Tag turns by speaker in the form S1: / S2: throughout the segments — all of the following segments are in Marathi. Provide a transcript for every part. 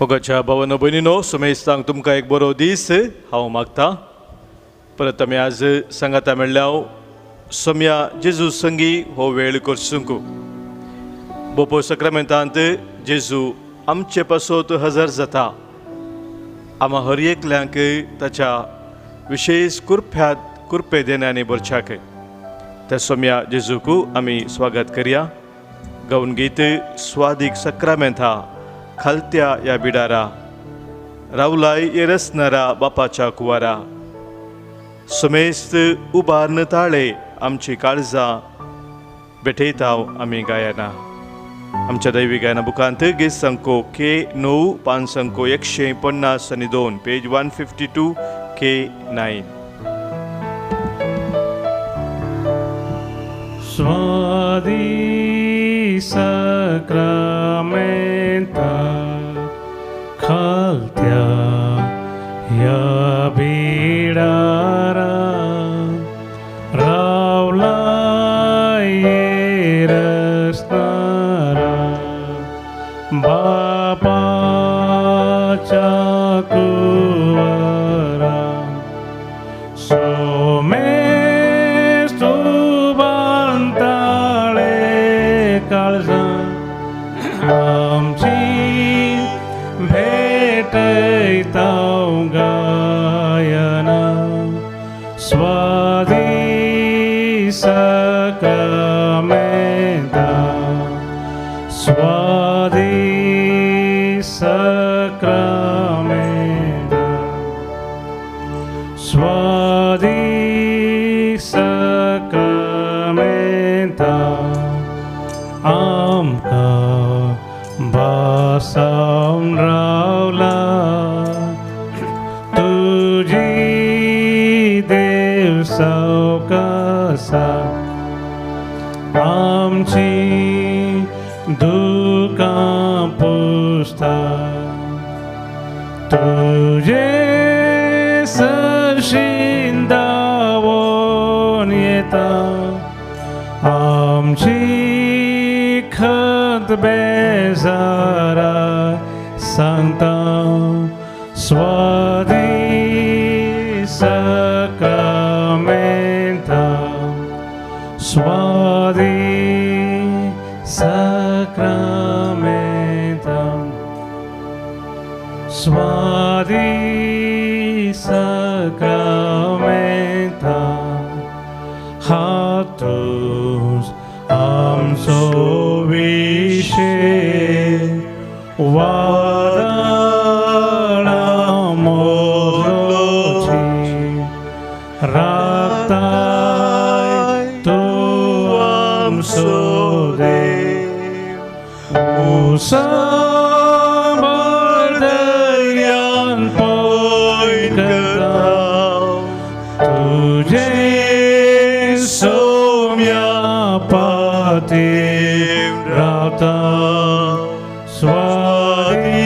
S1: मोगाच्या भावांनो भयणीनो सुमेस्तांक तुमकां एक बरो दीस हांव मागतां. परत आमी आज सांगाता म्हणल्यार सोम्या जेजू संगी हो वेळ करसूंक बोपो सक्रामेंतांत जेजू आमचे पासत हजर जाता. आम्हा हर एकल्यांक ताच्या विशेष कुरपे देण्यानी बरच्याक त्या सोम्या जेजूक आमी स्वागत करया. गावन गीत स्वादीक सक्रामेंता खालत्या या बिडारा रावलाय येरसनारा बापाच्या कुवारा सुमेस्त उबारन ताळे आमची काळजां भेटयताव आमी गायना. आमच्या दैवी गायना बुकांत गीत संको K9 पान संको 152 page 152 K9.
S2: Swadi Sacramenta Khaltya Ya Bidara Raula Yerasnara Bapa Chakuara Somestu आमची भेटैताव गायना. स्वादी सक्रामेंता स्वादी सक्रामेंता स्वादी सक्रामेंता आमका बासाम रावला तुझी देव सावकासा आमची दुकां पुसता. तुझे सरशीन दावोन येता आमची खत बेजारा सांगता. स्वादी सक्रामेंता स्वादी सक्रामेंता स्वादी सक्रामेंता हातूस आमचो विशे वादळा मोलोची राखताय तूं आमचो देव. उसांबळ दर्यान पळय करता तुझे सोम्या पातीर रावता. स्वादी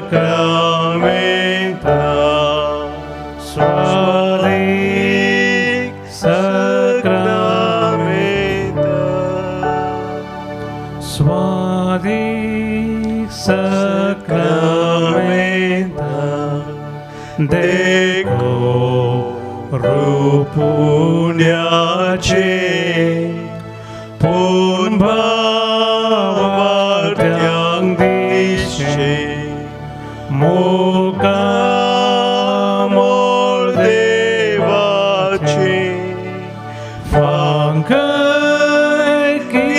S2: सक्रामेंता स्वादी सक्रामेंता स्वादी सक्रामेंता देखो रूपुण्याचे पून भावार्थ्यांक दिशे मोकामोल देवाचे फांकय की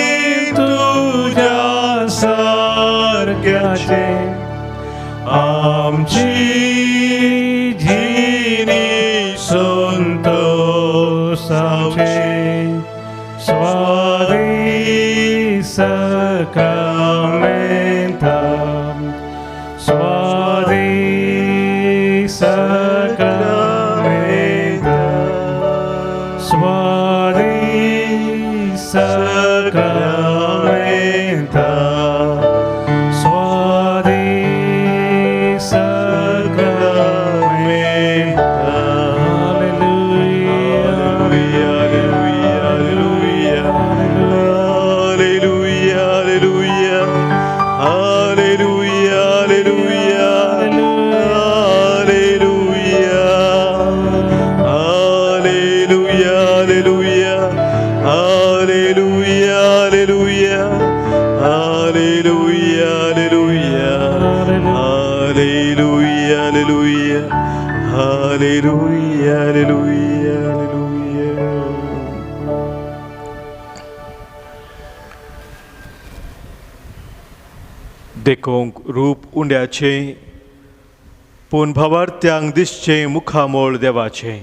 S2: तुझ्या सारक्याचे आमची जिनी संतोषाचे. स्वादी सक्रामेंता स्वादी सक्रामेंता स्वादी सक्रामेंता स्वादी
S1: Hallelujah, hallelujah, hallelujah, hallelujah, hallelujah. देखोंक रूप उंड्याचे पूण भावार्थ्यांक दिसचे मुखामोळ देवाचे.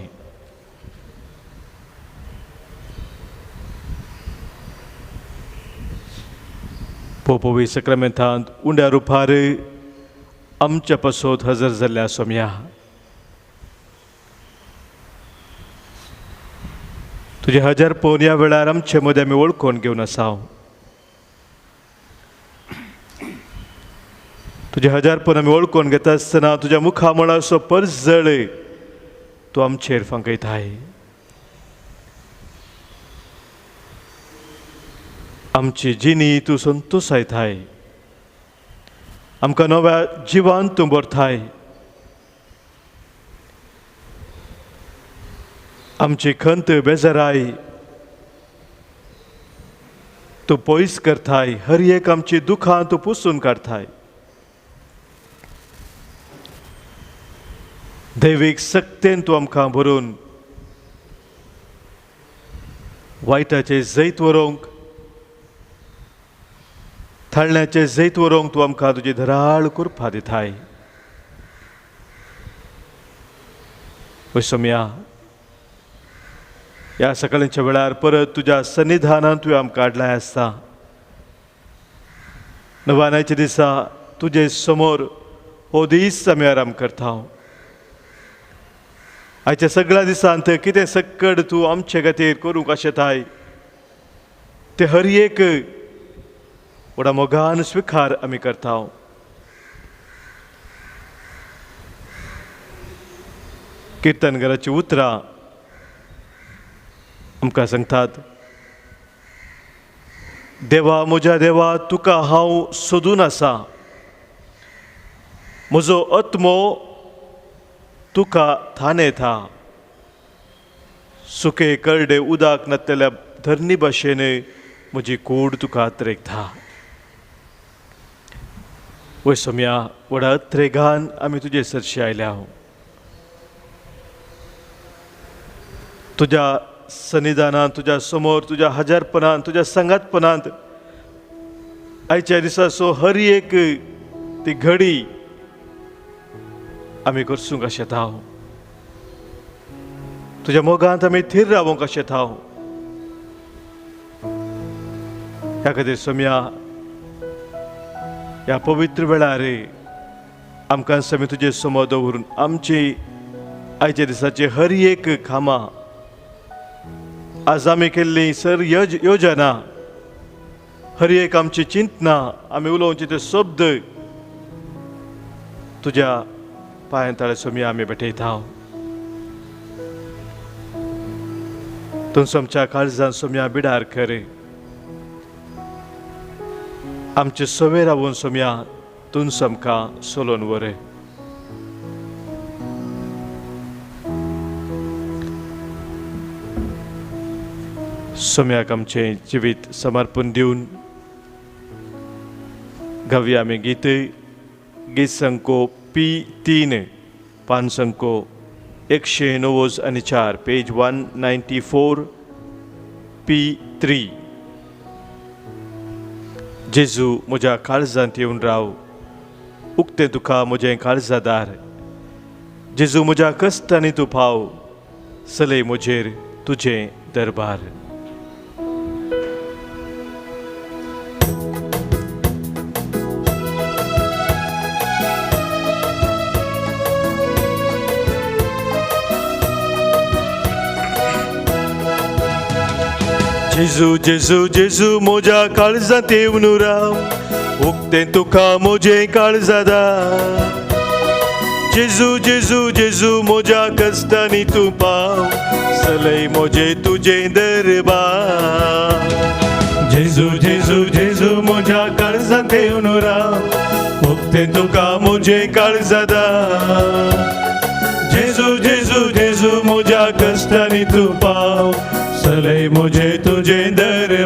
S1: पोपोवी सक्रामेंतांत उंड्या रुपार आमच्या पासत हजर जाल्ल्या सोम्या, तुझे हजर पोवन ह्या वेळार आमचे मदें आमी वळखून घेवन आसाव. तुझे हजार पण आमी वळखून घेता आसतना तुज्या मुखामळाचो परजळ तूं आमचेर फांकयताय. आमची जिणी तूं संतोसायताय, आमकां नव्या जिवान तूं भरताय. आमची खंत बेजाराय तूं पयस करताय. हर एक आमची दुखां तूं पुसून काडताय. दैवीक सक्तेन तूं आमकां भरून वायटाचें जैत व्हरूंक, थाळण्याचें जैत व्हरूंक तूं आमकां तुजी धराळ कृपा दिताय. सोम्या, ह्या सकाळच्या वेळार परत तुज्या सन्निधानांत तुवें आमकां हाडलाय आसता. नवानाच्या दिसा तुजे समोर हो दीस आमी आराम करता. आयच्या सगळ्या दिसांत कितें सक्कड तूं आमचे खातीर करूंक आशेताय ते हर एक व्हडा मोगान स्विकार आमी करता. किर्तनकाराची उतरां आमकां सांगतात, देवा म्हज्या देवा तुका हांव सोदून आसा. म्हजो आत्मो तुका थानेता. सुके करडे उदक नतल्या धरणी भाशेन म्हजी कूड तुका अत्रेकता. वय सोम्या, व्हडा अत्रेगान आमी तुजे सरशी आयल्या. तुज्या सन्निधानांत, तुज्या समोर, तुज्या हजारपणांत, तुज्या संगातपणांत आयच्या दिसाचो हर एक ती घडी आमी करसूंक आशेता. तुज्या मोगांत आमी थीर रावूंक आशेता. ह्या खातीर सोम्या, ह्या पवित्र वेळार आमकां समी तुजे समोर दवरून आमची आयच्या दिसाची हर एक कामां, आज आमी केल्ली सर योजना, हर एक आमची चिंतना, आमी उलोवचे ते शब्द तुज्या पांयांतळे सोम्या आमी भेटयता. तूं आमच्या काळजांत सोम्या बिडार कर. आमचे सवे रावून सोम्या तूं आमकां सोलोवन व्हर. सोम्याक आमचें जिवीत समर्पण दिवन गावया आमी गीत संको P3 पान संको 194 पेज 194 P3. जेजू म्हज्या काळजांत येवन राव, उक्तें तुका म्हजें काळजादार. जेजू म्हज्या कश्टांनी तूं पाव, चलय म्हजेर तुजें दरबार. जेजू जेजू जेजू म्हज्या काळजांत येवन राव, उक्तें तुका म्हजें काळजादार. जेजू जेजू जेजू म्हज्या कश्टांनी तूं पाव, चलय म्हजें तुजें दरबार. जेजू जेजू जेजू म्हज्या काळजांत येवन राव, उक्तें तुका म्हजें काळजादार. जेजू जेजू जेजू म्हज्या कश्टांनी तूं पाव, चलय म्हजें तुजें दरबार.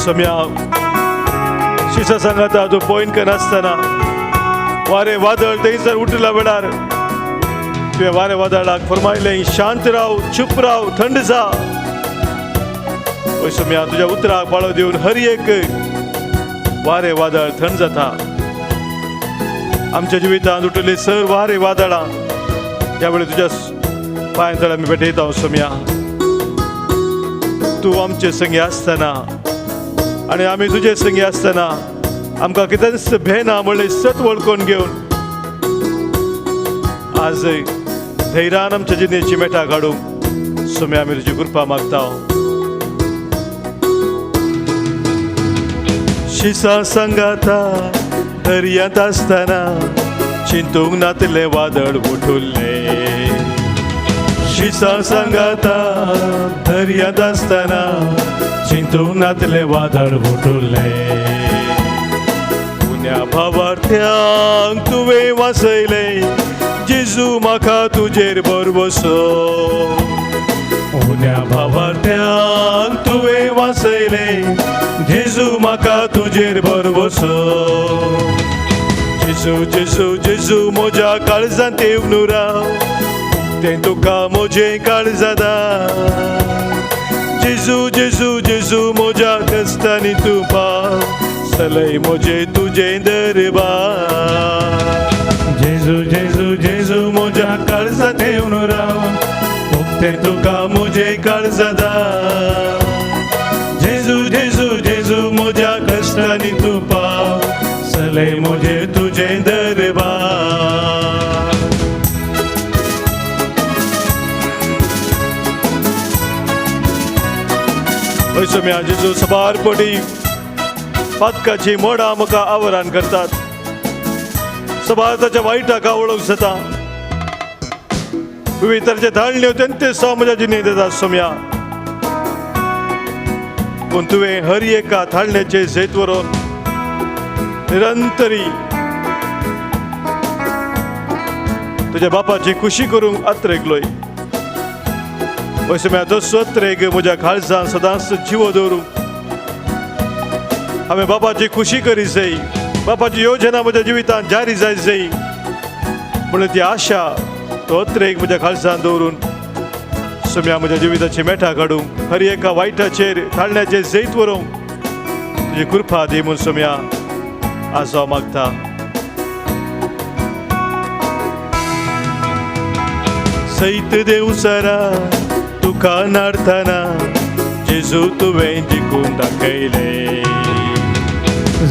S1: सम्या शिसा सांगाता तू पॉइंट कर नासतना वारे वादळ थंयसर उठला वेळार तुवें वारे वादळाक फरमायलें शांत राव चुप राव थंड जा. पळय सम्या तुज्या उतराक पाळो दिवन हर एक वारे वादळ थंड जाता. आमच्या जिवितांत उठले सर वारे वादळां ह्या वेळी तुज्या पांयां आमी भेटयता सम्या. तूं आमचे संगी आसतना आनी आमी तुजे संगी आसतना आमकां कितेंच भेना म्हणलें सत वळखून घेवन आज धैर्यान आमच्या जिणेची मेठां काडूंक सम्या आमी तुजी कृपा मागता. शिसा सांगाता दर्यांत आसतना चिंतूंक नातलें वादळ उठुल्लें. शिसा सांगाता दर्यांत आसतना चिंतूंक नातलें वादळ उठुल्लें. पुण्या भावार्थ्यांक तुवें वाचयलें जेजू म्हाका तुजेर बरवसो. पुण्या भावार्थ्यांक तुवें वाचयलें जेजू म्हाका तुजेर बरवसो. जेजू जेजू जेजू म्हज्या काळजांत येवन राव तें तुका म्हजें काळजादा. जेजू जेजू जेजू म्हज्या कश्टांनी तूं पाव चलय म्हजें तुजें दरबार. जेजू जेजू जेजू म्हज्या काळजांत येवन राव तें तुका म्हजें काळजादा. जेजू जेजू जेजू म्हज्या कश्टांनी तूं पाव चलय म्हजें तुजें दरबार. पळय सम्या जेजू सबारपणी पातकाची मोडां म्हाका आवरान करतात. सबारताच्या वायटाका वळख जाता. विविध तरेचे धाडण्यो तेंते सो म्हज्या जिणेंत येतात सम्या. पूण तुवें हर एका थाळण्याचे जैत व्हरून निरंतरी तुज्या बापाची खुशी करूंक आत्रेगलोय. पळय सम्या तसोच रेग म्हज्या काळजांत सदांच जिवो दवरूंक हांवें बापाची खुशी करी जाय. बापाची योजना म्हज्या जिवितांत जारी जाय जाय म्हणून ती आशा तो अत्रेक म्हज्या काळजांत दवरून सम्या म्हज्या जिविताची मेठां काडूंक हर एका वायटाचेर थाळण्याचेर जैत व्हरूंक तुजी कृपा दी म्हूण सम्या आज हांव मागता. सैत देवसरा तुका नाडतना जेजू तुवें जिखून दाखयलें.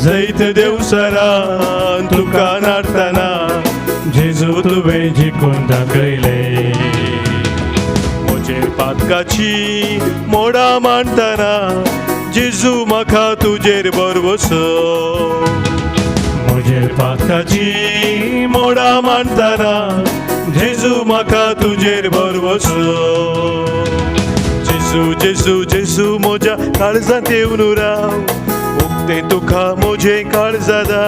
S1: जैत देवसरा तुका नाडतना जेजू तुवें जिखून दाखयलें. म्हजेर पातकाची मोडां मांडतना जेजू म्हाका तुजेर बरवसो. म्हजेर पातकाची मोडां मांडतना जेजू म्हाका तुजेर बरवसो. जेजू जेजू जेजू म्हज्या काळजांत येवन राव उक्तें तुका म्हजें काळजादा.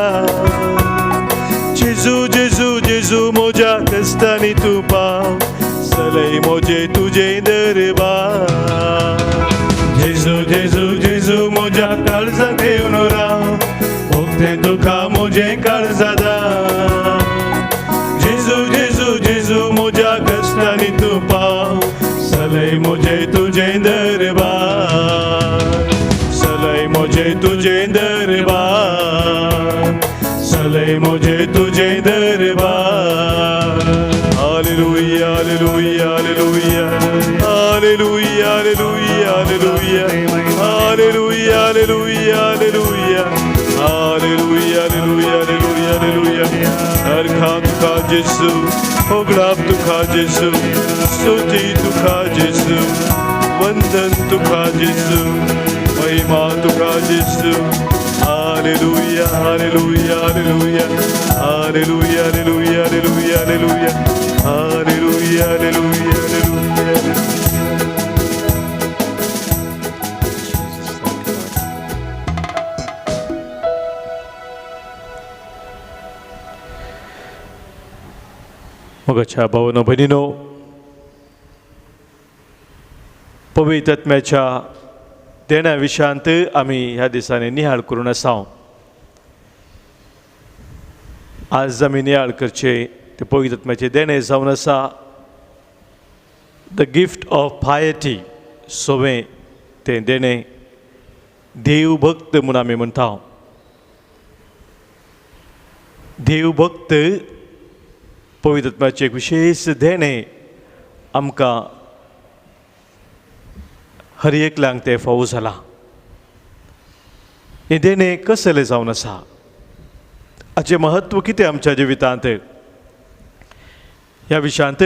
S1: जेजू जेजू जेजू म्हज्या कश्टांनी तूं पाव चलय म्हजें तुजें दरबार. जेजू जेजू जेजू म्हज्या काळजांत येवन राव उक्तें तुका म्हजें काळजादा. जेजू जेजू जेजू म्हज्या कश्टांनी तूं पाव चलय म्हजें तुजें दरबार. चलय म्हजें तुजें दरबार. चलय म्हजें तुजें दरबार. हालेलुया हालेलुया हालेलुया हालेलुया हालेलुया हालेलुया हालेलुया हालेलुया हालेलुया हालेलुया हालेलुया हालेलुया हालेलुया. हर खाम तुका जेजू होगळाप तुका जेजू स्तुती तुका जेजू वंदन तुका जेजू महिमा तुका जेजू. हालेलुया हालेलुया हालेलुया हालेलुया हालेलुया हालेलुया हालेलुया हालेलुया हालेलुया हालेलुया. मोगाच्या भावनो भयणीनो, पवित्र आत्म्याच्या देण्या विशयांत आमी ह्या दिसांनी नियाळ करून आसा. आज आमी नियाळ करचे ते पवित्र आत्म्याचे देणे जावन आसा द गिफ्ट ऑफ पायटी. सोवें तें देणें देव भक्त म्हूण आमी म्हणटा. देव भक्त पवित्र आत्म्याचें एक विशेश देणें आमकां हर एकल्यांक तें फावो जाला. हें देणें कसलें जावन आसा, हाचें महत्व कितें आमच्या जिवितांत, ह्या विशयांत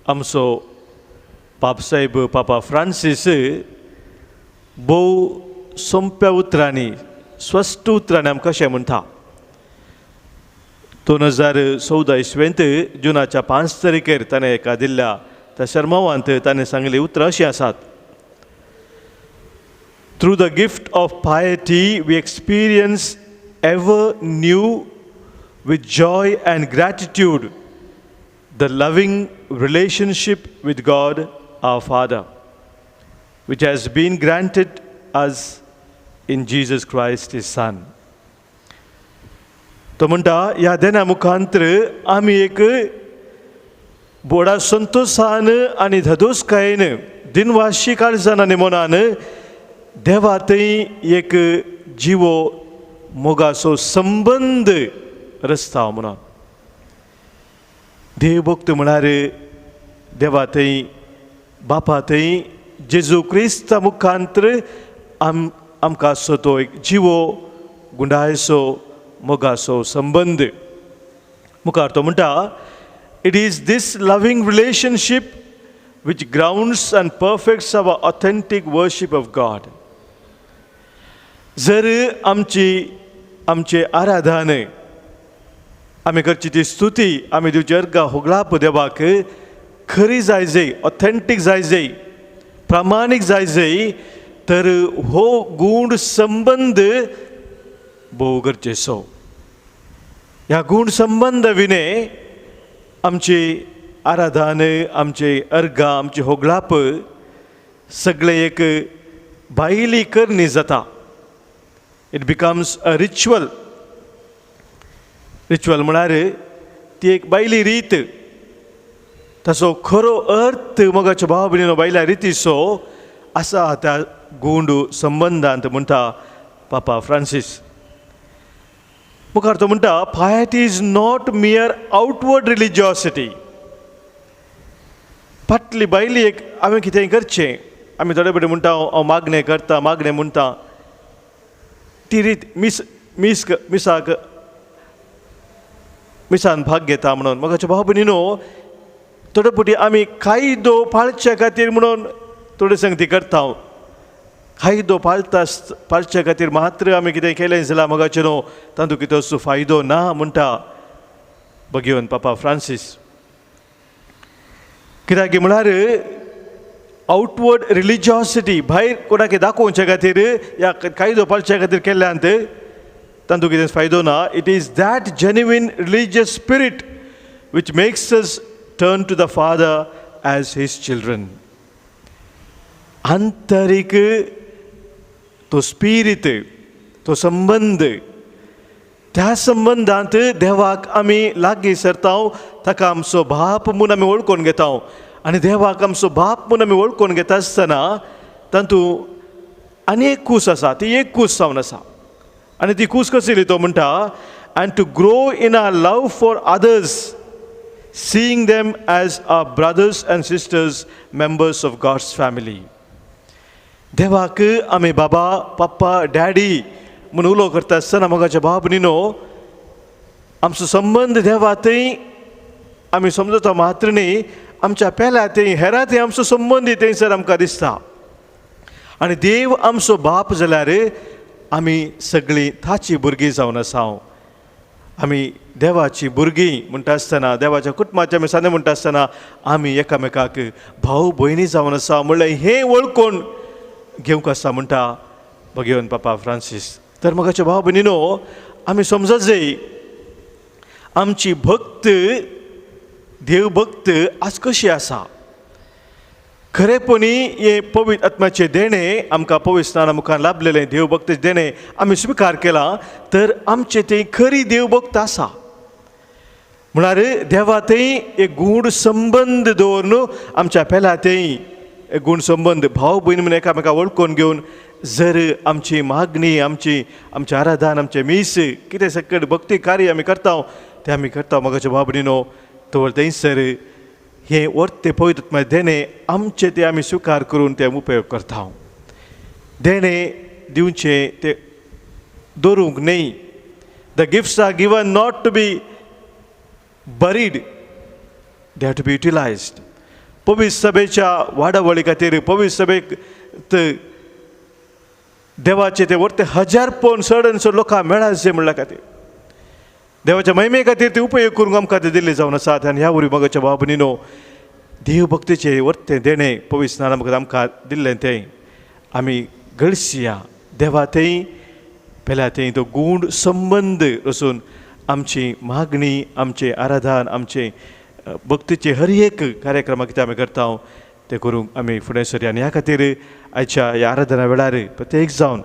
S1: आमचो पापसाहेब पापा फ्रांसीस भोव सोंप्या उतरांनी स्पश्ट उतरांनी आमकां अशें म्हणटा. 2014 इसवेंत जुनाच्या 5 तारखेर ताणें एका दिल्ल्या त्या शर्मावांत ताणें सांगली उतरां अशीं आसात. Through the gift of piety, we experience ever new, with joy and gratitude, the loving relationship with God our Father, which has been granted us in Jesus Christ, His Son. तो म्हणटा ह्या देण्या मुखांतर आमी एक बोडा संतोषान आनी धदोसकायेन दिनवाशी काळजान आनी मनान देवा थंय एक जिवो मोगाचो संबंद रचता म्हणून. देवभक्त म्हळ्यार देवा थंय बापा थंय जेजू क्रिस्ता मुखांतर आमकां आसचो तो एक जिवो गुंडायचो मोगाचो संबंद. मुखार तो म्हणटा, it is this loving relationship which grounds and perfects our authentic worship of God. जर आमचे आराधन आमी करची ती स्तुती आमी दिवची अर्घा होगळाप देवाक खरी जाय जाय, ऑथेंटीक जाय जाय, प्रामाणीक जाय जाय, तर हो गूढ संबंध भोव गरजेचो. ह्या गूढ संबंध विने आमची आराधन, आमचे अर्घा, आमचे होगळाप सगळे एक भायली करणी जाता. It becomes a ritual. Ritual म्हळ्यार ती एक भायली रीत. ताचो खरो अर्थ मोगाच्या भाव भयणीनो भायल्या रितीचो आसा त्या गूढ संबंधांत म्हणटा पापा फ्रांसीस. मुखार तो म्हणटा, piety is not mere outward religiosity. फाटली भायली एक आमी कितेंय करचें, आमी थोडे कडेन म्हणटा हांव मागणें करता, मागणें म्हणटा, ती रीत मिसान भाग घेता म्हणून. मोगाच्या भाव भयणीनो, थोडे फावटी आमी कायदो पाळच्या खातीर म्हणून थोडे संगती करता. कायदो पाळच्या खातीर मात्र आमी कितें केलें जाल्यार मोगाचें न्हू, तातूंत कितें असो फायदो ना म्हणटा भगवन पापा फ्रांसीस. कित्याक म्हळ्यार आउटवर्ड रिलिजियोसिटी, भायर कोणाक दाखोवचे खातीर या कायदो पाळच्या खातीर केल्ल्यांत तातूंत कितें फायदो ना. It is that genuine religious spirit which makes us turn to the Father as His children. आंतरिक तो स्पिरीट, तो संबंध, त्या संबंधांत देवाक आमी लागीं सरता, ताका आमचो बाप म्हूण आमी वळखून घेता. आनी देवाक आमचो बाप म्हूण आमी वळखून घेता आसतना तातूंत आनी एक कूस आसा, ती एक कूस जावन आसा. आनी ती कूस कसली तो म्हणटा, and to grow in our love for others, seeing them as our brothers and sisters, members of God's family. देवाक आमी बाबा, पप्पा, डॅडी म्हूण उलो करता आसतना मोगाच्या भाव भयणीनो, आमचो संबंध देवा थंय आमी समजता मात्र न्ही, आमच्या पेल्या थंय हेरां थंय आमचो संबंद थंयसर आमकां दिसता. आनी देव आमचो बाप जाल्यार आमी सगळीं ताची भुरगीं जावन आसा. आमी देवाची भुरगीं म्हणटा आसतना, देवाच्या कुटुंबाचे आमी साने म्हणटा आसतना आमी एकामेकाक भाव भयणी जावन आसा म्हणल्यार हें वळखून घेवंक आसा म्हणटा भगवन पापा फ्रांसीस. तर मोगाच्या भाव भयणीनो, आमी समजत जाय आमची भक्त, देव भक्त आज कशी आसा. खरेपणी हे पवित्र आत्म्याचे देणे आमकां पवित्र स्नाना मुखार लाभलेले देवभक्तीचे देणे आमी स्विकार केला तर आमचे ते खरी देवभक्त आसा. म्हळ्यार देवा थंय एक गूढ संबंद दवरून आमच्या पेला थंय गूढ संबंद भाव भयण म्हणून एकामेकाक वळखून घेवन जर आमची मागणी आमचे आराधन आमचे मीस कितें सकट भक्ती कार्य आमी करता तें आमी करता मोगाच्या भाव भयणीनो. तर थंयसर हे वर्ते पवित्र आत्म्याचे देणे आमचे ते आमी स्विकार करून ते उपयोग करता. देणे दिवचे ते दवरूंक न्ही. The gifts are given not to be buried, they have to be utilised. पवित्र सभेच्या वाडावळी खातीर पवित्र सभेक देवाचे ते वर्ते 1000 पौन चड लोकांक मेळाचे म्हणल्या खातीर देवाच्या महिमे खातीर ते उपयोग करूंक आमकां ते दिल्ले जावन आसात. आनी ह्या वरी मोगाच्या भाव भयणीनो देव भक्तीचे वर्ते देणे पवित्र स्नाना मुखार आमकां दिल्लें तें आमी घडसिया देवा थंय पेल्या थंय तो गूढ संबंद वचून आमची मागणी आमचे आराधन आमचे भक्तीचे हर एक कार्यक्रमाक कितें आमी करता ते करूंक आमी फुडें सरया. आनी ह्या खातीर आयच्या ह्या आराधना वेळार प्रत्येक जावन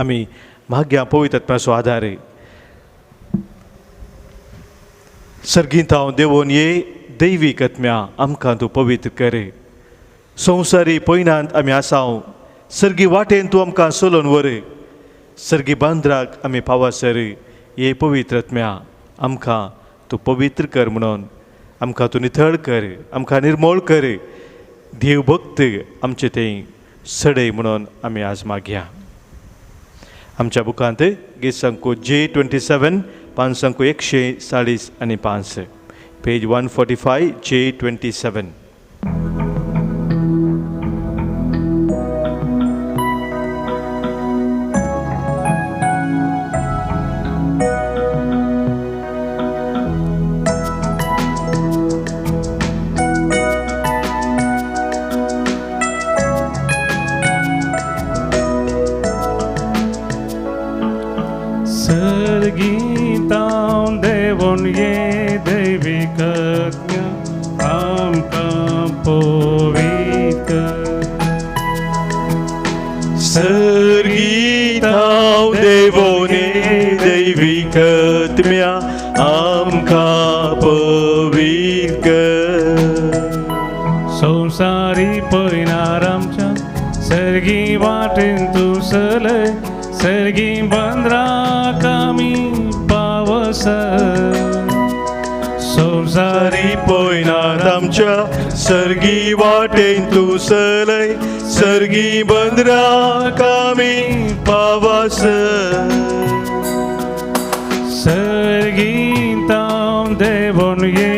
S1: आमी मागया पवित्र आत्म्याचो आदार. सर्गींत हांव देवोन ये दैवीक आत्म्या आमकां तूं पवित्र कर. संवसारी पयणांत आमी आसाव सर्गी वाटेन तूं आमकां चलोवन व्हर. सर्गी बांद्राक आमी पावासर ये पवित्र आत्म्या आमकां तूं पवित्र कर म्हणून आमकां तूं नितळ कर आमकां निर्मळ कर. देवभक्त आमचे थंय सडय म्हणून आमी आज मागया. आमच्या बुकांत गीत संको J27 पान संको 140 पेज 145 J27.
S2: सर्गीतां देवोन ये दैवीक आत्म्या आमकां पवित्र.
S1: सर्गीतां देवोन ये दैवीक आत्म्या आमकां पवित्र.
S2: संवसारी पयणार आमच्या सर्गी वाटेन तूं चलय. सर्गी बंदराक आमी पावस.
S1: संवसारी पयणांत आमच्या सर्गी वाटेन तूं चलय. सर्गी बंदराक आमी पावस.
S2: सर्गीतां देवोन ये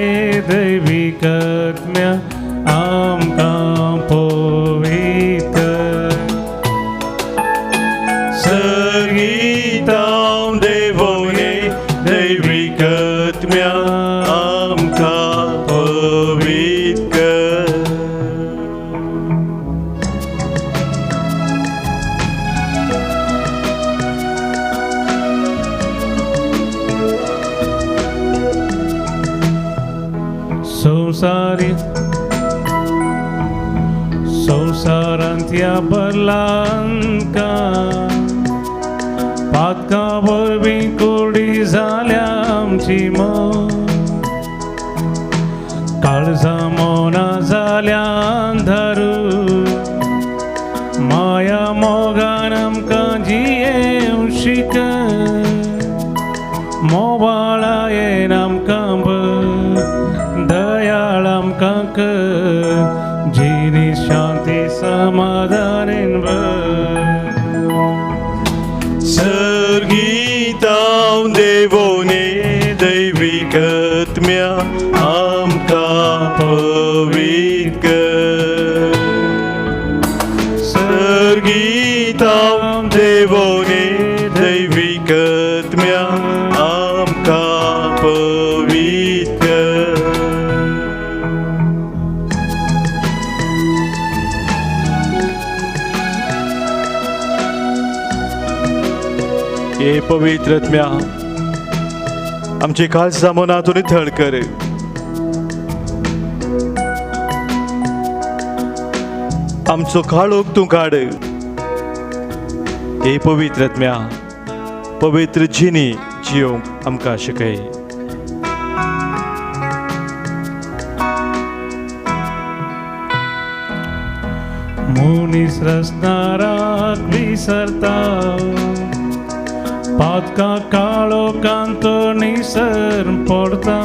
S2: दैवीक आत्म्या आमकां पवित्र.
S1: सर्गीतां देवोन ये दैवीक आत्म्या आमकां पवित्र.
S2: संवसारांतल्या बदलांका पातका वरवीं कोरडी जाल्या आमची मन. काळजां मोना जाल्या अंधारू. माया मोगान आमकां जियेवंक शिक. मोवाळा येन आमकां दयाळ आमकां कर. जिनी शांती समाधानेन भर.
S1: सर्गीतां देवोन ये दैवीक आत्म्या आमकां पवित्र. सर्गीतां देवोन ये दैवीक आत्म्या आमकां पवित्र. हे पवित्र आत्म्या आमची काळजां मनांतून नितळ कर. आमचो काळोख तूं काड. हे पवित्र आत्म्या पवित्र जिणी जियोंक आमकां शिकय.
S2: मनीस रचणाराक विसरता, पातका काळोखांतो निसर पडता.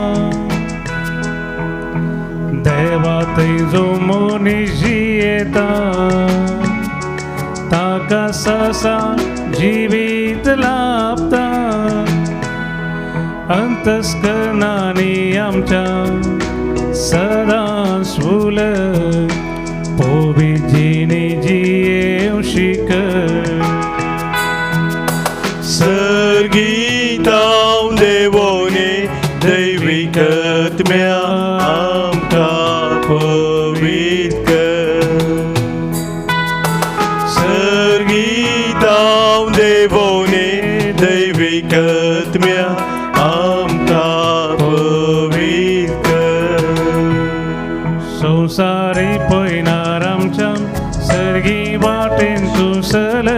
S2: देवा थंय जो मनीस जियेता, ताका ससा जिवीत लाभता. अंतस्करणांनी आमच्या सदांच उलट पवित्र जिये शिक.
S1: सर्गीतां देवोने दैविक आत्म्या आमकां पवित्र कर. सर्गीतां देवोने दैविक आत्म्या आमकां पवित्र कर.
S2: संवसारी पळयनार आमच्या सर्गी वाटेन तूं चल.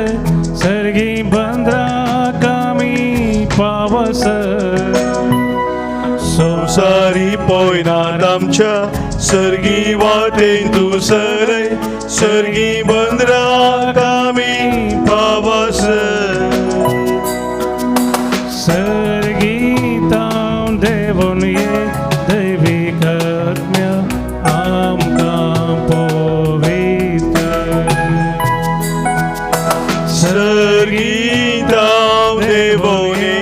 S2: सर्गी बंदराक आमी पावस.
S1: संवसारी पळयनात आमच्या सर्गी वाटेन तूं चलय. सर्गी बंदराक आमी पावस.
S2: सर्गीतां देवोन ये दैविक आत्म्या आमकां पवित्र.
S1: सर्गीतां देवोने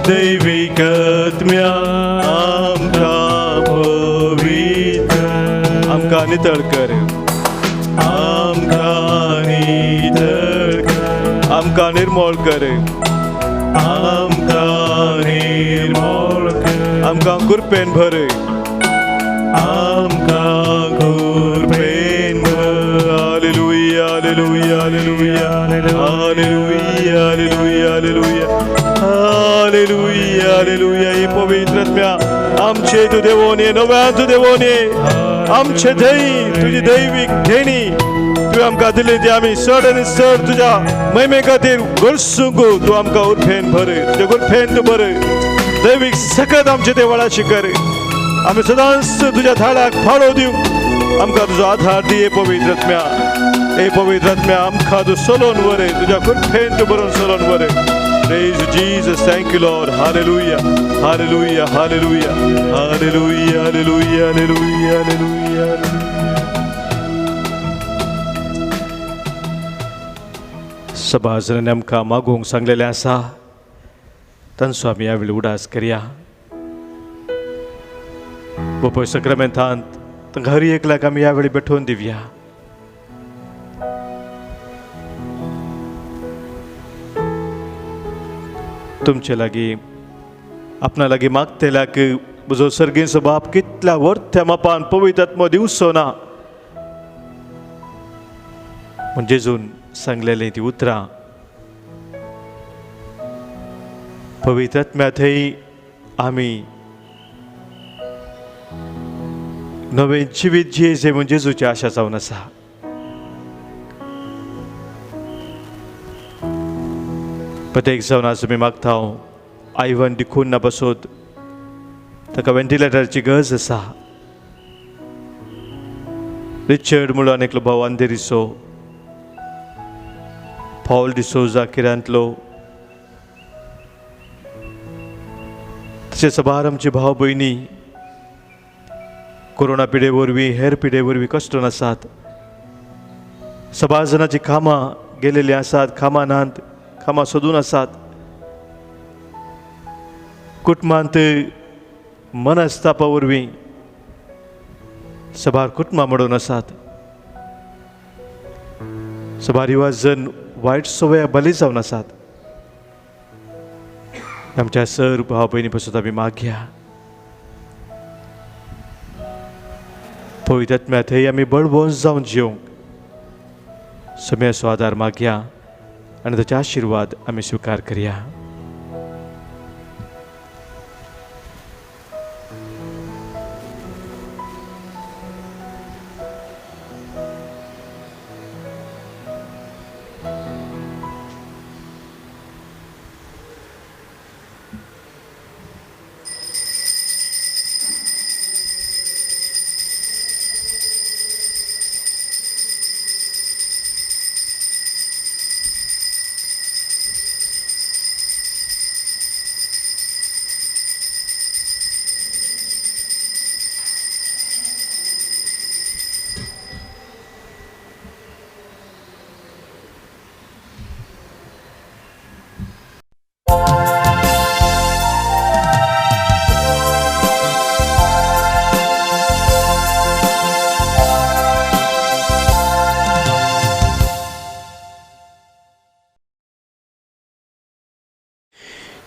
S1: दैविक आत्म्या आमकां पवित्र. आमकां नितळ कर. आमकां नितळ कर. आमकां निर्मळ कर. आमकां निर्मळ कर. आमकां कृपेन भर. आमकां कृपेन भर. हालेलुया हालेलुया हालेलुया हालेलुया हालेलुया हालेलुया हालेलुया हालेलुया. हे पवित्र आत्म्या आमचे तूं देवोन ये. नव्यान तूं देवोन ये. आमचे धै तुजी दैवीक देणी तुवें आमकां दिली ती आमी चड आनी चड तुज्या महिमे खातीर गरसूंक तूं आमकां उर्फेन भर. तुज्या उर्फेन तूं भर. दैवीक सकत आमचे देवळाची कर. आमी सदांच तुज्या धाडाक फाळो दिवंक आमकां तुजो आधार दी. हे पवित्र आत्म्या हे पवित्र आत्म्या आमकां तूं चलोवन व्हर. तुज्या कुर्फेन तूं बरोवन चलोवन व्हर. Praise you, Jesus. Thank you, Lord. Hallelujah. Hallelujah. Hallelujah. Hallelujah. Hallelujah. Hallelujah. Hallelujah. सभाजनांनी आमकां मागोवंक सांगलेलें आसा तांचो आमी ह्या वेळी उडास करया. पळय सक्रामेंतांत तांकां हर एकल्याक आमी ह्या वेळी बेठोवन दिवया. तुमचे लागीं आपणा लागीं मागतेल्याक म्हजो सर्गेचो बाप कितल्या वर्थ्या मापान पवित्र आत्मो दिवचो ना म्हूण जेजून सांगलेलीं ती उतरां पवित्र आत्म्या थंय आमी नवें जिवीत जियेचें म्हूण जेजूची आशा जावन आसा. प्रत्येक जावन आज तुमी मागता हांव आयवन दिखून बसोत ताका वेंटिलेटराची गरज आसा. रिचर्ड म्हणून एकलो भाव अंधेरीचो, पौल डिसोजा किरांतलो, तशेंच साबार आमची भाव भयणी कोरोना पिडे वरवीं हेर पिडे वरवीं कश्टान आसात. साबार जाणांची कामां गेलेलीं आसात, कामां नात, कामां सोदून आसात. कुटुंबांत मनस्तापा वरवीं साबार कुटुंबां मोडून आसात. साबार युवा जन वायट सवया बली जावन आसात. आमच्या सर भाव भयणी पासून आमी मागया पवित्र आत्म्या थंय आमी बळवंस जावन जियोंक समेचो आदार मागया आनी ताचे आशिर्वाद आमी स्विकार करया.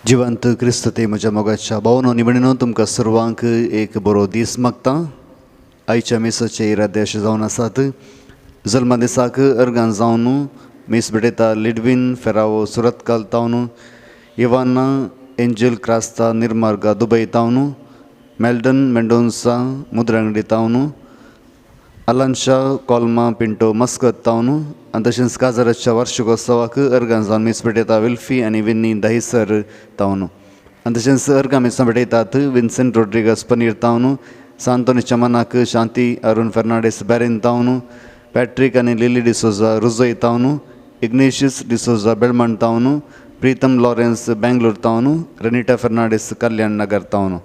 S3: जिवंत क्रिस्त ते म्हज्या मोगाच्या भावनो निमणीनो तुमकां सर्वांक एक बरो दीस मागता. आयच्या मिसाचे इरादे अशें जावन आसात. जल्मा दिसाक अर्गां जावन मीस भेटयता लिडवीन फेरावो सुरत घालतावन इवाना एंजल क्रास्ता निर्मार्गा दुबय तावन मेल्डन मेंडोन्सा मुद्रांगडी तावन अलान्शा कोल्मा पिंटो मस्कत तावन आनी तशेंच काजाराच्या वार्षिकोत्सवाक अर्गां जावन मीस भेटयता विल्फी आनी विन्नी दहिसर तावन आनी तशेंच अर्गां मिसां भेटयतात विन्सेंट रोड्रिगस पनीर तावन सांतोनी चमनाक शांती अरुण फेर्नांडीस बॅरिन तावन पॅट्रीक आनी लिली डिसोजा रुजोय तावन इग्नेशियस डिसोजा बेळमण तावन प्रीतम लॉरेन्स बेंगलोर तावन रेनिटा फेर्नांडीस कल्याण नगर तावन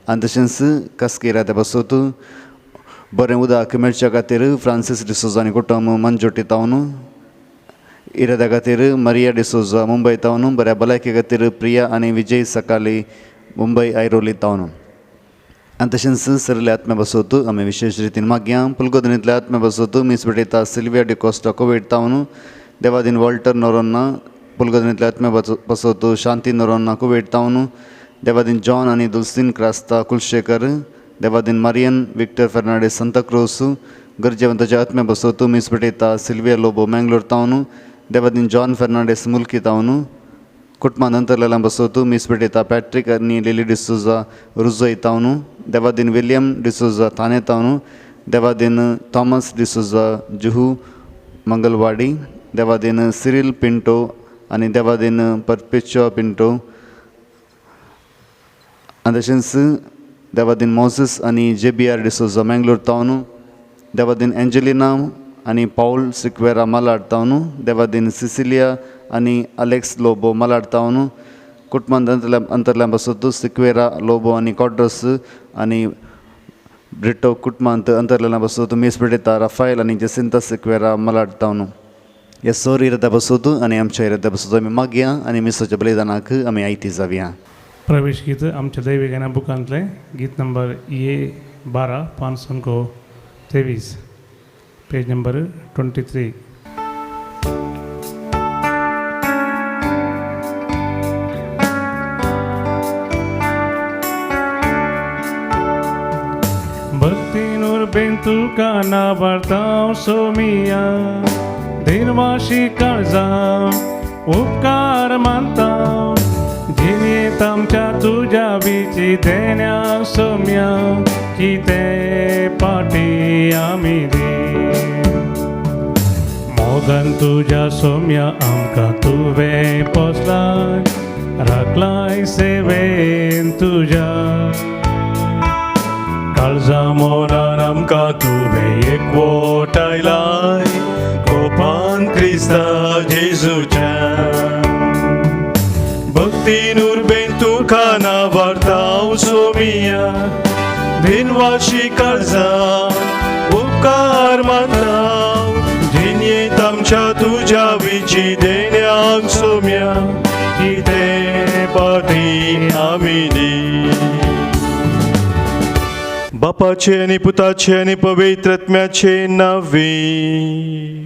S3: आनी तशेंच कस्केरा ते बसोत बरें उदक मेळच्या खातीर फ्रांसीस डिसोजा आनी कुटुंब मंजोटी तावन इराद्या खातीर मारिया डिसोजा मुंबय तावन बऱ्या भलायके खातीर प्रिया आनी विजय सकाळी मुंबय ऐरोली तावन आनी तशेंच सरिल्ले आत्म्या बसोत आमी विशेश रितीन मागया. पुलगोदनींतले आत्म्या बसोत मीस भेटयता सिल्विया डिकोस्टा कोवेट तावन देवादीन वॉल्टर नोरोन्ना पुलगोदनींतले आत्म्या बसोत शांती नोरोन्ना कुवेट तावन देवादीन जॉन आनी दुल्सीन क्रास्ता कुलशेकर देवादीन मारियन विक्टर फेर्नांडीस सांताक्रूज गरजेवंताच्या आत्म्या बसोत मीस भेटयता सिल्विया लोबो मँगलोर तावन देवादीन जॉन फेर्नांडीस मुल्की तावन कुटुंबान अंतरलेला बसोत मीस भेटयता पॅट्रीक आनी लिली डिसोजा रुजोय तावन देवादीन विलियम डिसोजा थाने तावन देवादीन थॉमस डिसोजा जुहू मंगलवाडी देवादीन सिरिल पिंटो आनी देवादीन परपेच्युआ पिंटो आनी तशेंच देवादीन मोसेस आनी JBR डिसोजा मँगलोर तावन देवादीन एंजेलिना आनी पाऊल सिक्वेरा मालाड तावन देवादीन सिसिलिया आनी अलेक्स लोबो मालाड तावन कुटुंबान अंतरल्या बसोत सिक्वेरा लोबो आनी कॉड्रस आनी ब्रिटो कुटुंबांत अंतरलेल्या बसोत मीस भेटयता राफायल आनी जेसिंता सिक्वेरा मालाड तावन ह्या सर इराद्या बसोत आनी आमच्या इराद्या बसोत आमी मागया आनी मिसाच्या बलिदानाक आमी आयती जावया.
S2: प्रवेश गीत आमच्या दैवी गाण्या बुकांतले गीत नंबर E12 523 पेज नंबर 23. भक्तीनूर बेंतू काना वार्ताव सोमिया दिनवाशी काळजा उपकार मानता जिणेत आमच्या तुझ्या विची देण्या सोम्या किते पाटी आमी दे मोगन तुझ्या सोम्या आमकां तुवें पोसलाय राखलाय सेवेन तुझ्या काळजा मोरान आमकां तुवें एकवटायलाय कोपान क्रिस्ता जेजूच्या भक्तीनूर बेंतू खाना वार्ताव सोमिया दिनवाशी काळजा उपकार मानता जिणेत आमच्या तुझ्या विची देण्याक सोम्या कितें पाटी आमी दी. बापाचे आनी पुताचे आनी पवित्र आत्म्याचे नांवे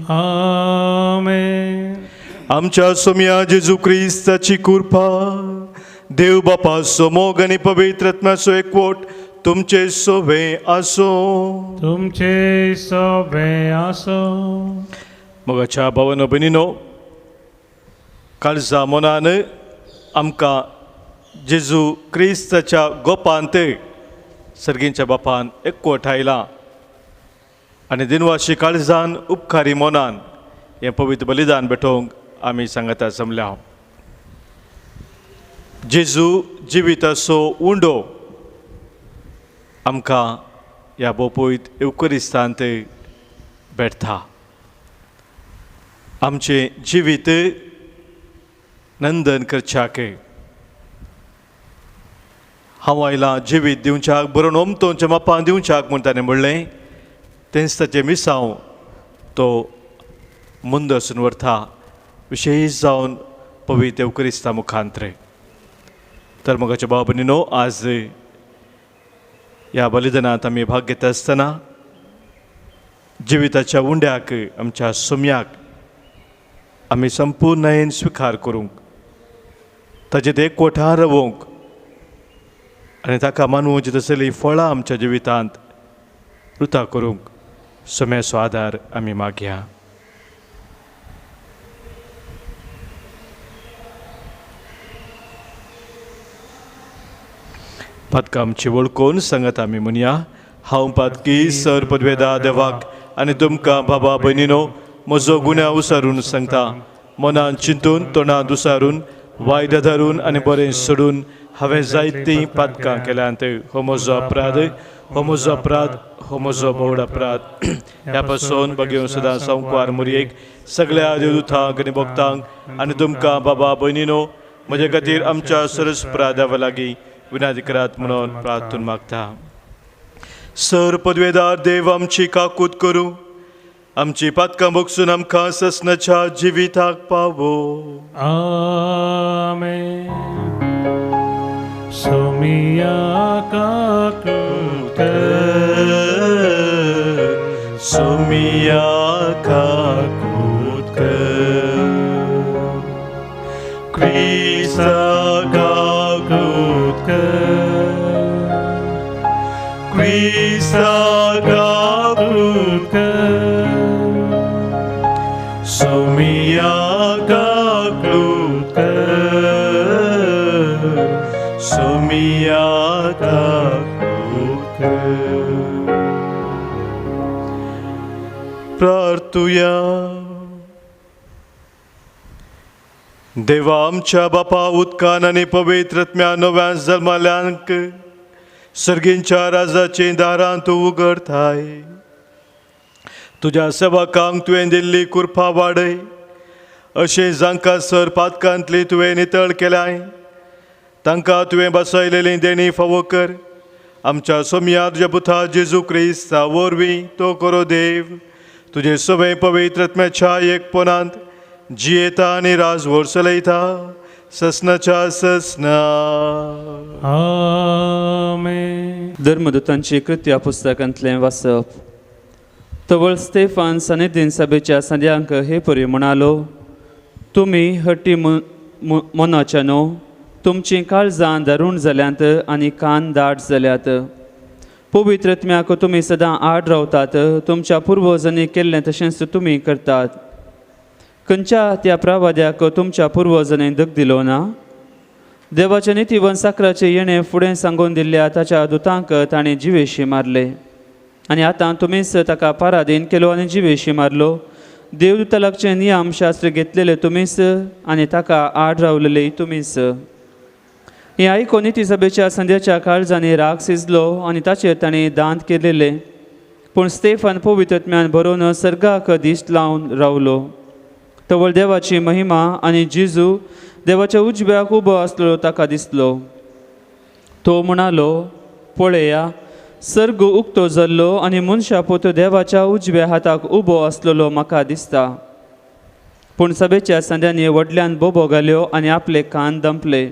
S4: आमेन.
S2: आमच्या सोम्या जेजू क्रिस्ताची कृपा देव बापाचो मोग आनी पवित्र आत्म्याचो एकवट तुमचे सोबे आसो.
S4: तुमचे सोबे आसो.
S1: मोगाच्या भावांनो भयणीनो, काळजा मोनान आमकां जेजू क्रिस्ताच्या गोपांत सर्गींच्या बापान एकवट आयला आनी दिनवाशी काळजान उपकारी मोनान हें पवित्र बलिदान भेटोवंक आमी सांगता जमल्या. जेजू जिविताचो उंडो आमकां ह्या बोपोयत एवकरिस्तांत भेटता. आमचें जिवीत नंदन करच्याक हांव आयलां जिवीत दिवच्याक बरो नोमतोच्या मापान दिवच्याक म्हूण ताणें म्हणलें. तेंच ताचे मिसांव तो मुंद आसून व्हरता विशेश जावन पवित्र एवकरिस्ता मुखांतरे. तर मोगाच्या भाव भयणीनो, आज ह्या बलिदानांत आमी भाग घेता आसतना जिविताच्या उंड्याक आमच्या सोम्याक आमी संपूर्णयेन स्विकार करूंक ताचे ते एकवटां रवूंक आनी ताका मानूंक तसली फळां आमच्या जिवितांत रुता करूंक सोम्याचो आदार आमी मागया. पातकां आमची वळखून सांगात आमी म्हणया. हांव पातकी सर पदवेदार देवाक आनी तुमकां बाबा भयणीनो म्हजो गुन्यांव उसारून सांगता. मनान चिंतून तोंडांत उसारून वायट धरून आनी बरें सोडून हांवें जायतीं पातकां केल्यांत. हो म्हजो अपराध, हो म्हजो अपराध, हो म्हजो व्हड अपराध. ह्या पासून बगेवन सदां संवकार मुरयेक सगळ्या देवदूतांक आनी भक्तांक आनी तुमकां बाबा भयणीनो म्हजे खातीर आमच्या सरस्वरा देवा लागीं विनादी करात म्हणून प्रार्थून मागता. सर पदवेदार देव आमची काकूत करूं, आमची पातकां बगसून आमकां ससनाच्या जिविताक पावो.
S4: आमेन. सोमिया काकूत कर,
S1: सोमिया काकूत कर,
S4: क्रिस्ता काकूत कर,
S1: क्रिस्ता
S4: काकूत कर,
S1: सोमिया काकूत कर, सोमिया काकूत कर. प्रार्थुया. देवा आमच्या बापा उदकान आनी पवित्रत्म्यान नव्यान जल्माल्यांक सर्गींच्या राजाची दारां तूं उगडताय. तुज्या सेवकांक तुवें दिल्ली कृपा वाडय. अशें जांकां सर पातकांतली तुवें नितळ केल्याय तांकां तुवें बसयलेलीं देणी फावो कर. आमच्या सोम्या तुज्या पुता जेजू क्रिस्ता वरवीं तो करो देव तुजे सगळे पवित्रत्म्याच्या एकपणांत जियेता आनी राजवट चलयता ससनाच्या ससना.
S4: आमेन.
S5: धर्मदूतांची कृत्या पुस्तकांतलें वाचप. तवळ स्तेफान सनेदीन सभेच्या सद्यांक हे परी म्हणालो. तुमी हट्टी मनाच्या न्हू, तुमचीं काळजां दारूण जाल्यांत आनी कान दाट जाल्यात. पवित्रत्म्याक तुमी सदां आड रावतात. तुमच्या पुर्वजांनी केल्लें तशेंच तुमी करतात. खंयच्या त्या प्रवाद्याक तुमच्या पुर्वजांनी दग दिलो ना? देवाच्या नितीवन साकराचे येणे फुडें सांगून दिल्ल्या ताच्या दुतांक ताणें जिवेशी मारले आनी आतां तुमीच ताका पाराधीन केलो आनी जिवेशी मारलो. देवदूतालागचे नियम शास्त्र घेतलेले तुमीच आनी ताका आड रावलेले तुमीच. हें आयकून निती सभेच्या संध्याच्या काळजांनी राग शिजलो आनी ताचेर ताणें दांत केलेले. पूण स्तेफान पवित्रत्म्यान भरोवन सर्गाक दिश्ट लावन रावलो. तवळ देवाची महिमा आनी जेजू देवाच्या उजव्याक उबो आसलो ताका दिसलो. तो म्हणालो, पळया, सर्ग उक्तो जाल्लो आनी मनशा पोत देवाच्या उजव्या हाताक उबो आसलेलो म्हाका दिसता. पूण सभेच्या संध्यांनी व्हडल्यान बोबो घाल्यो आनी आपले कान दंपले.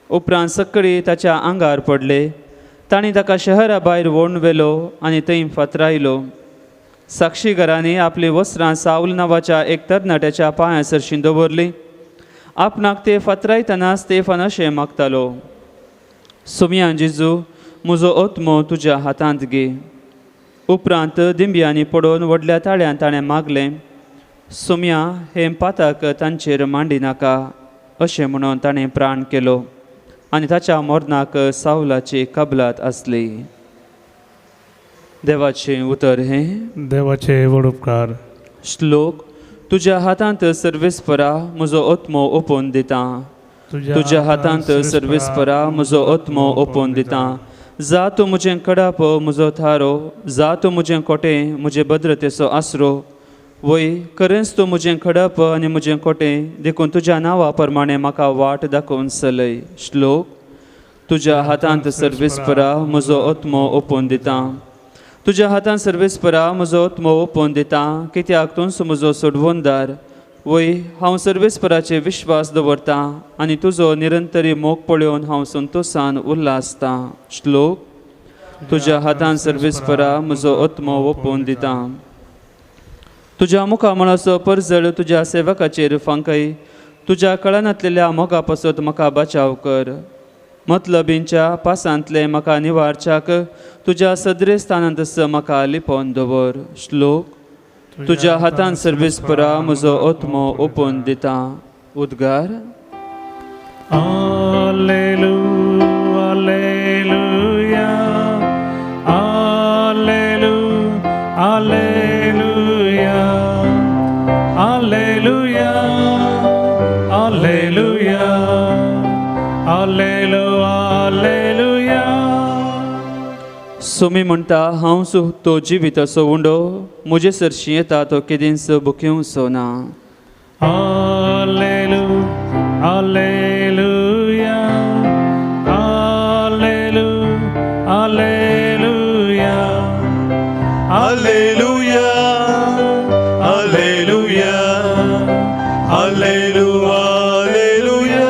S5: उपरांत सक्कळी ताच्या आंगार पडले. तांणी ताका शहरा भायर व्हरून व्हेलो आनी थंय फातरायलो. साक्षीगारांनी आपली वस्त्रां साऊल नांवाच्या एक तरणाट्याच्या पांया सरशीं दवरलीं. आपणाक ते फातरायतना स्तेफान अशें मागतालो, सोम्या जेजू, म्हजो आत्मो तुज्या हातांत घे. उपरांत दिंब्यांनी पडोवन व्हडल्या ताळ्यान ताणें मागलें, सोम्या, हें पाताक तांचेर मांडी नाका. अशें म्हणून ताणें प्राण केलो आनी ताच्या मरणाक सावलाची कबलात आसली. देवाचें उतर हें.
S4: देवाचे व्हड उपकार.
S5: श्लोक. तुज्या हातांत सर्वेस्परा म्हजो आत्मो ओपोवन दिता. तुज्या हातांत सर्वेस्परा म्हजो आत्मो ओपोवन दिता. जा तूं म्हजें कडाप, म्हजो थारो, जा तूं म्हजें कोटें, म्हजे भद्रतेचो आसरो. वय, खरेंच तूं म्हजें खडप आनी म्हजें कोटें, देखून तुज्या नांवा प्रमाणें म्हाका वाट दाखोवन चलय. श्लोक. तुज्या हातांत सर्वेस्परा म्हजो आत्मो ओपोवन दिता. तुज्या हातांत सर्वेस्परा म्हजो आत्मो ओपोवन दिता, कित्याक तूंच म्हजो सोडवोनदार. वय, हांव सर्वेस्पराचेर विश्वास दवरतां आनी तुजो निरंतरी मोग पळोवन हांव संतोशान उल्हासतां. श्लोक. तुज्या हातांत सर्वेस्परा म्हजो आत्मो ओपोवन दिता. तुज्या मुखामळाचो परजळ तुज्या सेवकाचेर फांकय. तुज्या कळनातलेल्या मोगा पासत म्हाका बचाव कर. मतलबींच्या पासांतले म्हाका निवारच्याक तुज्या सदरे स्थानांत म्हाका लिपोवन दवर. श्लोक. तुज्या हातान सर्वेस्परा म्हजो ओत्मो ओपून दिता. उद्गार.
S4: Alleluia, alleluia, alleluia, alleluia, alleluia, alleluia, alleluia.
S5: Somi म्हणटा हांव तो जिवीत असो उंडो म्हजे सरशी येता तो केदींच बुकिवचो ना.
S4: Alleluia, alleluia, alleluia, alleluia,
S2: Alleluia, Alleluia, Alleluia, Alleluia.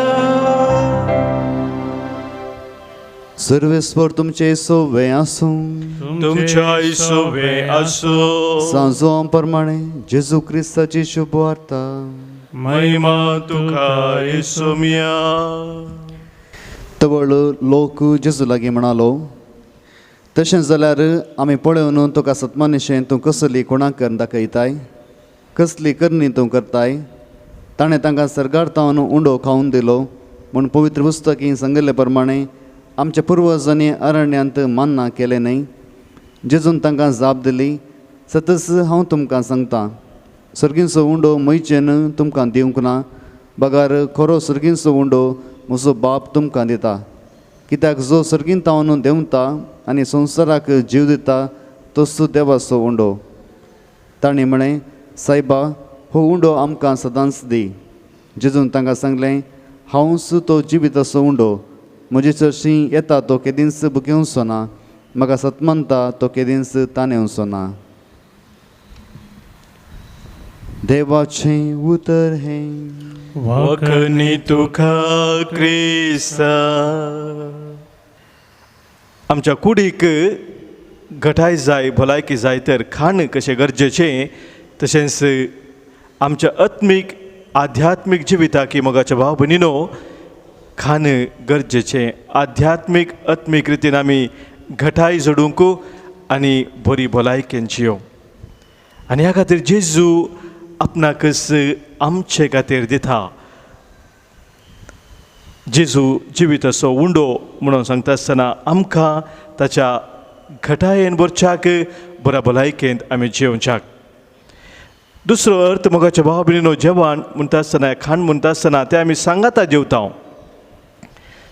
S3: सर्वेस्वर तुमचे सोवे आसूं.
S2: तुमच्या सोवे असो.
S3: सांजो प्रमाणे जेजू क्रिस्ताची शुभ वार्ता.
S2: महिमा तुका येसुमिया.
S3: तवळ लोक जेजू लागीं म्हणालो, तशें जाल्यार आमी पळोवन तुका सत्मानिशें तूं कसली कोणाक दाखयताय, कसली करणी तूं करताय. ताणें तांकां सरगार्तावन उंडो खावून दिलो म्हूण पवित्र पुस्तकीं सांगिल्ले प्रमाणे आमच्या पुर्वजांनी अरण्यांत मान्ना केलें न्हय. जेजून तांकां जाप दिली, सतस हांव तुमकां सांगतां, सर्गींचो उंडो मयचेन तुमकां दिवंक ना, बगार खरो सर्गींचो उंडो म्हजो बाप तुमकां दिता. कित्याक जो सर्गींतावन देंवता आनी संवसाराक जीव दिता तोच देवाचो उंडो. ताणें म्हळें, सायबा हो उंडो आमकां सदांच दी. जेजून तांकां सांगलें, हांवच तो जिविताचो उंडो. म्हजे चरशी येता तो केदींच बुकिवचो ना, म्हाका सतमानता तो केदींच ताणेवचो ना. देवाचें उतर हें.
S2: वखणी तुका क्रिस्ता. आमच्या कुडीक घटाय जाय, भलायकी जाय तर खाण कशें गरजेचें, तशेंच आमच्या आध्यात्मीक जिविताक मोगाच्या भाव भयणीनो खाण गरजेचें. आत्मीक रितीन आमी घटाय जोडूंक आनी बरी भलायकेन जियोंक. आनी ह्या खातीर जेजू आपणाकच आमचे खातीर दिता. जेजू जिविताचो उंडो म्हणून सांगता आसतना आमकां ताच्या घटायेन भरच्याक, बऱ्या भलायकेंत आमी जियोवच्याक. दुसरो अर्थ मोगाच्या भाव भयणीनो, जेवण म्हणटा आसतना, खाण म्हणटा आसतना तें आमी सांगाता जेवता,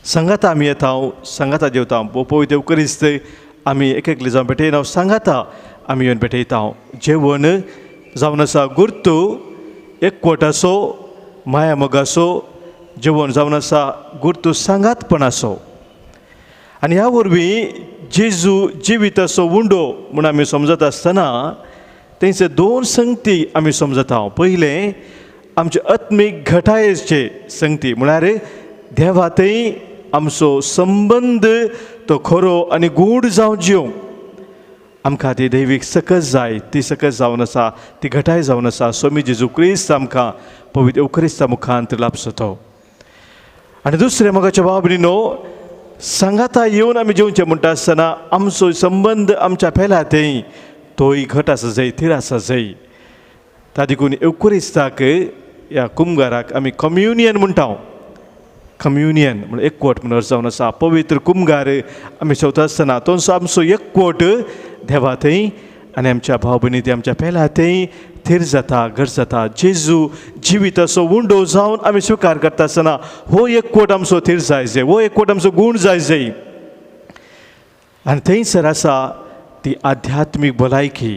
S2: सांगाता आमी येता, सांगाता जेवता. पवित्र eucharist आमी एकले जावन भेटयना, सांगाता आमी येवन भेटयता. जेवण जावन आसा गुर्तू एकवटाचो, माया मोगाचो. जेवण जावन आसा गुर्तू सांगातपणाचो. आनी ह्या वरवीं जेजू जिविताचो उंडो म्हूण आमी समजत आसतना तेंचे दोन संगती आमी समजता. पयलें आमचे आत्मीक घटायेचे संगती, म्हळ्यार देवातय आमचो संबंद तो खरो आनी गूढ जावं जियोंक आमकां ती दैवीक सकस जाय, ती सकस जावन आसा, ती घटाय जावन आसा. स्वामी जेजू क्रिस्त आमकां पवित्र eucharista मुखांत लाभसतो. आनी दुसरें मोगाच्या भाव भयणीनो, सांगाता येवन आमी जेवचें म्हणटा आसतना आमचो संबंद आमच्या फेलातय तोय घट आसा जाय, थीर आसा जाय. तादेखून eucharistaक, ह्या कुमगाराक आमी कम्युनियन म्हणटा. कम्युनियन म्हणजे एकवट म्हणून जावन आसा. पवित्र कुमगार आमी शेवता आसतना तो आमचो एकवट देवातय आनी आमच्या भाव भयणी आमच्या फेलातय थीर जाता, घट जाता. जेजू जिविताचो उंडो जावन आमी स्विकार करता आसतना हो एकवट आमचो थीर जाय जाय, हो एकवट आमचो गूण जाय जाय. आनी थंयसर आसा ती आध्यात्मीक भलायकी,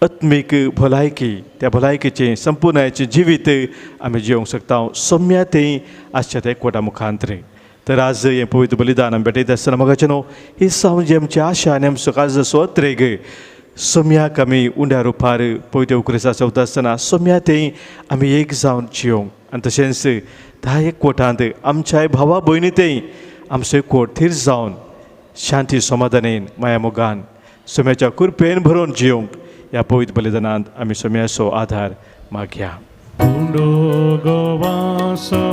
S2: आत्मीक भलायकी. त्या भलायकेचें संपूर्णाचें जिवीत आमी जियोंक शकता, सौम्यातय आसच्या एकवटा मुखांतरी. तर आज हें पवित्र बलिदान आमी भेटयता आसतना मोगाचें न्हू, ही सावन जी आमची आशा आनी आमचो काळजाचो अत्रेग सौम्याक आमी उंड्या रुपार पवित्र eucharista चवता आसतना सौम्यातय आमी एक जावन जियोंक. आनी तशेंच धा एकवटांत आमच्या भावा भयणीतय आमचो एकवट थीर जावन शांती समाधानेन माया मोगान सौम्याच्या कृपेन भरोवन जियोंक ह्या पवित्र बलिदानांत आमी सौम्याचो आधार मागया.
S4: उंडो गोवासो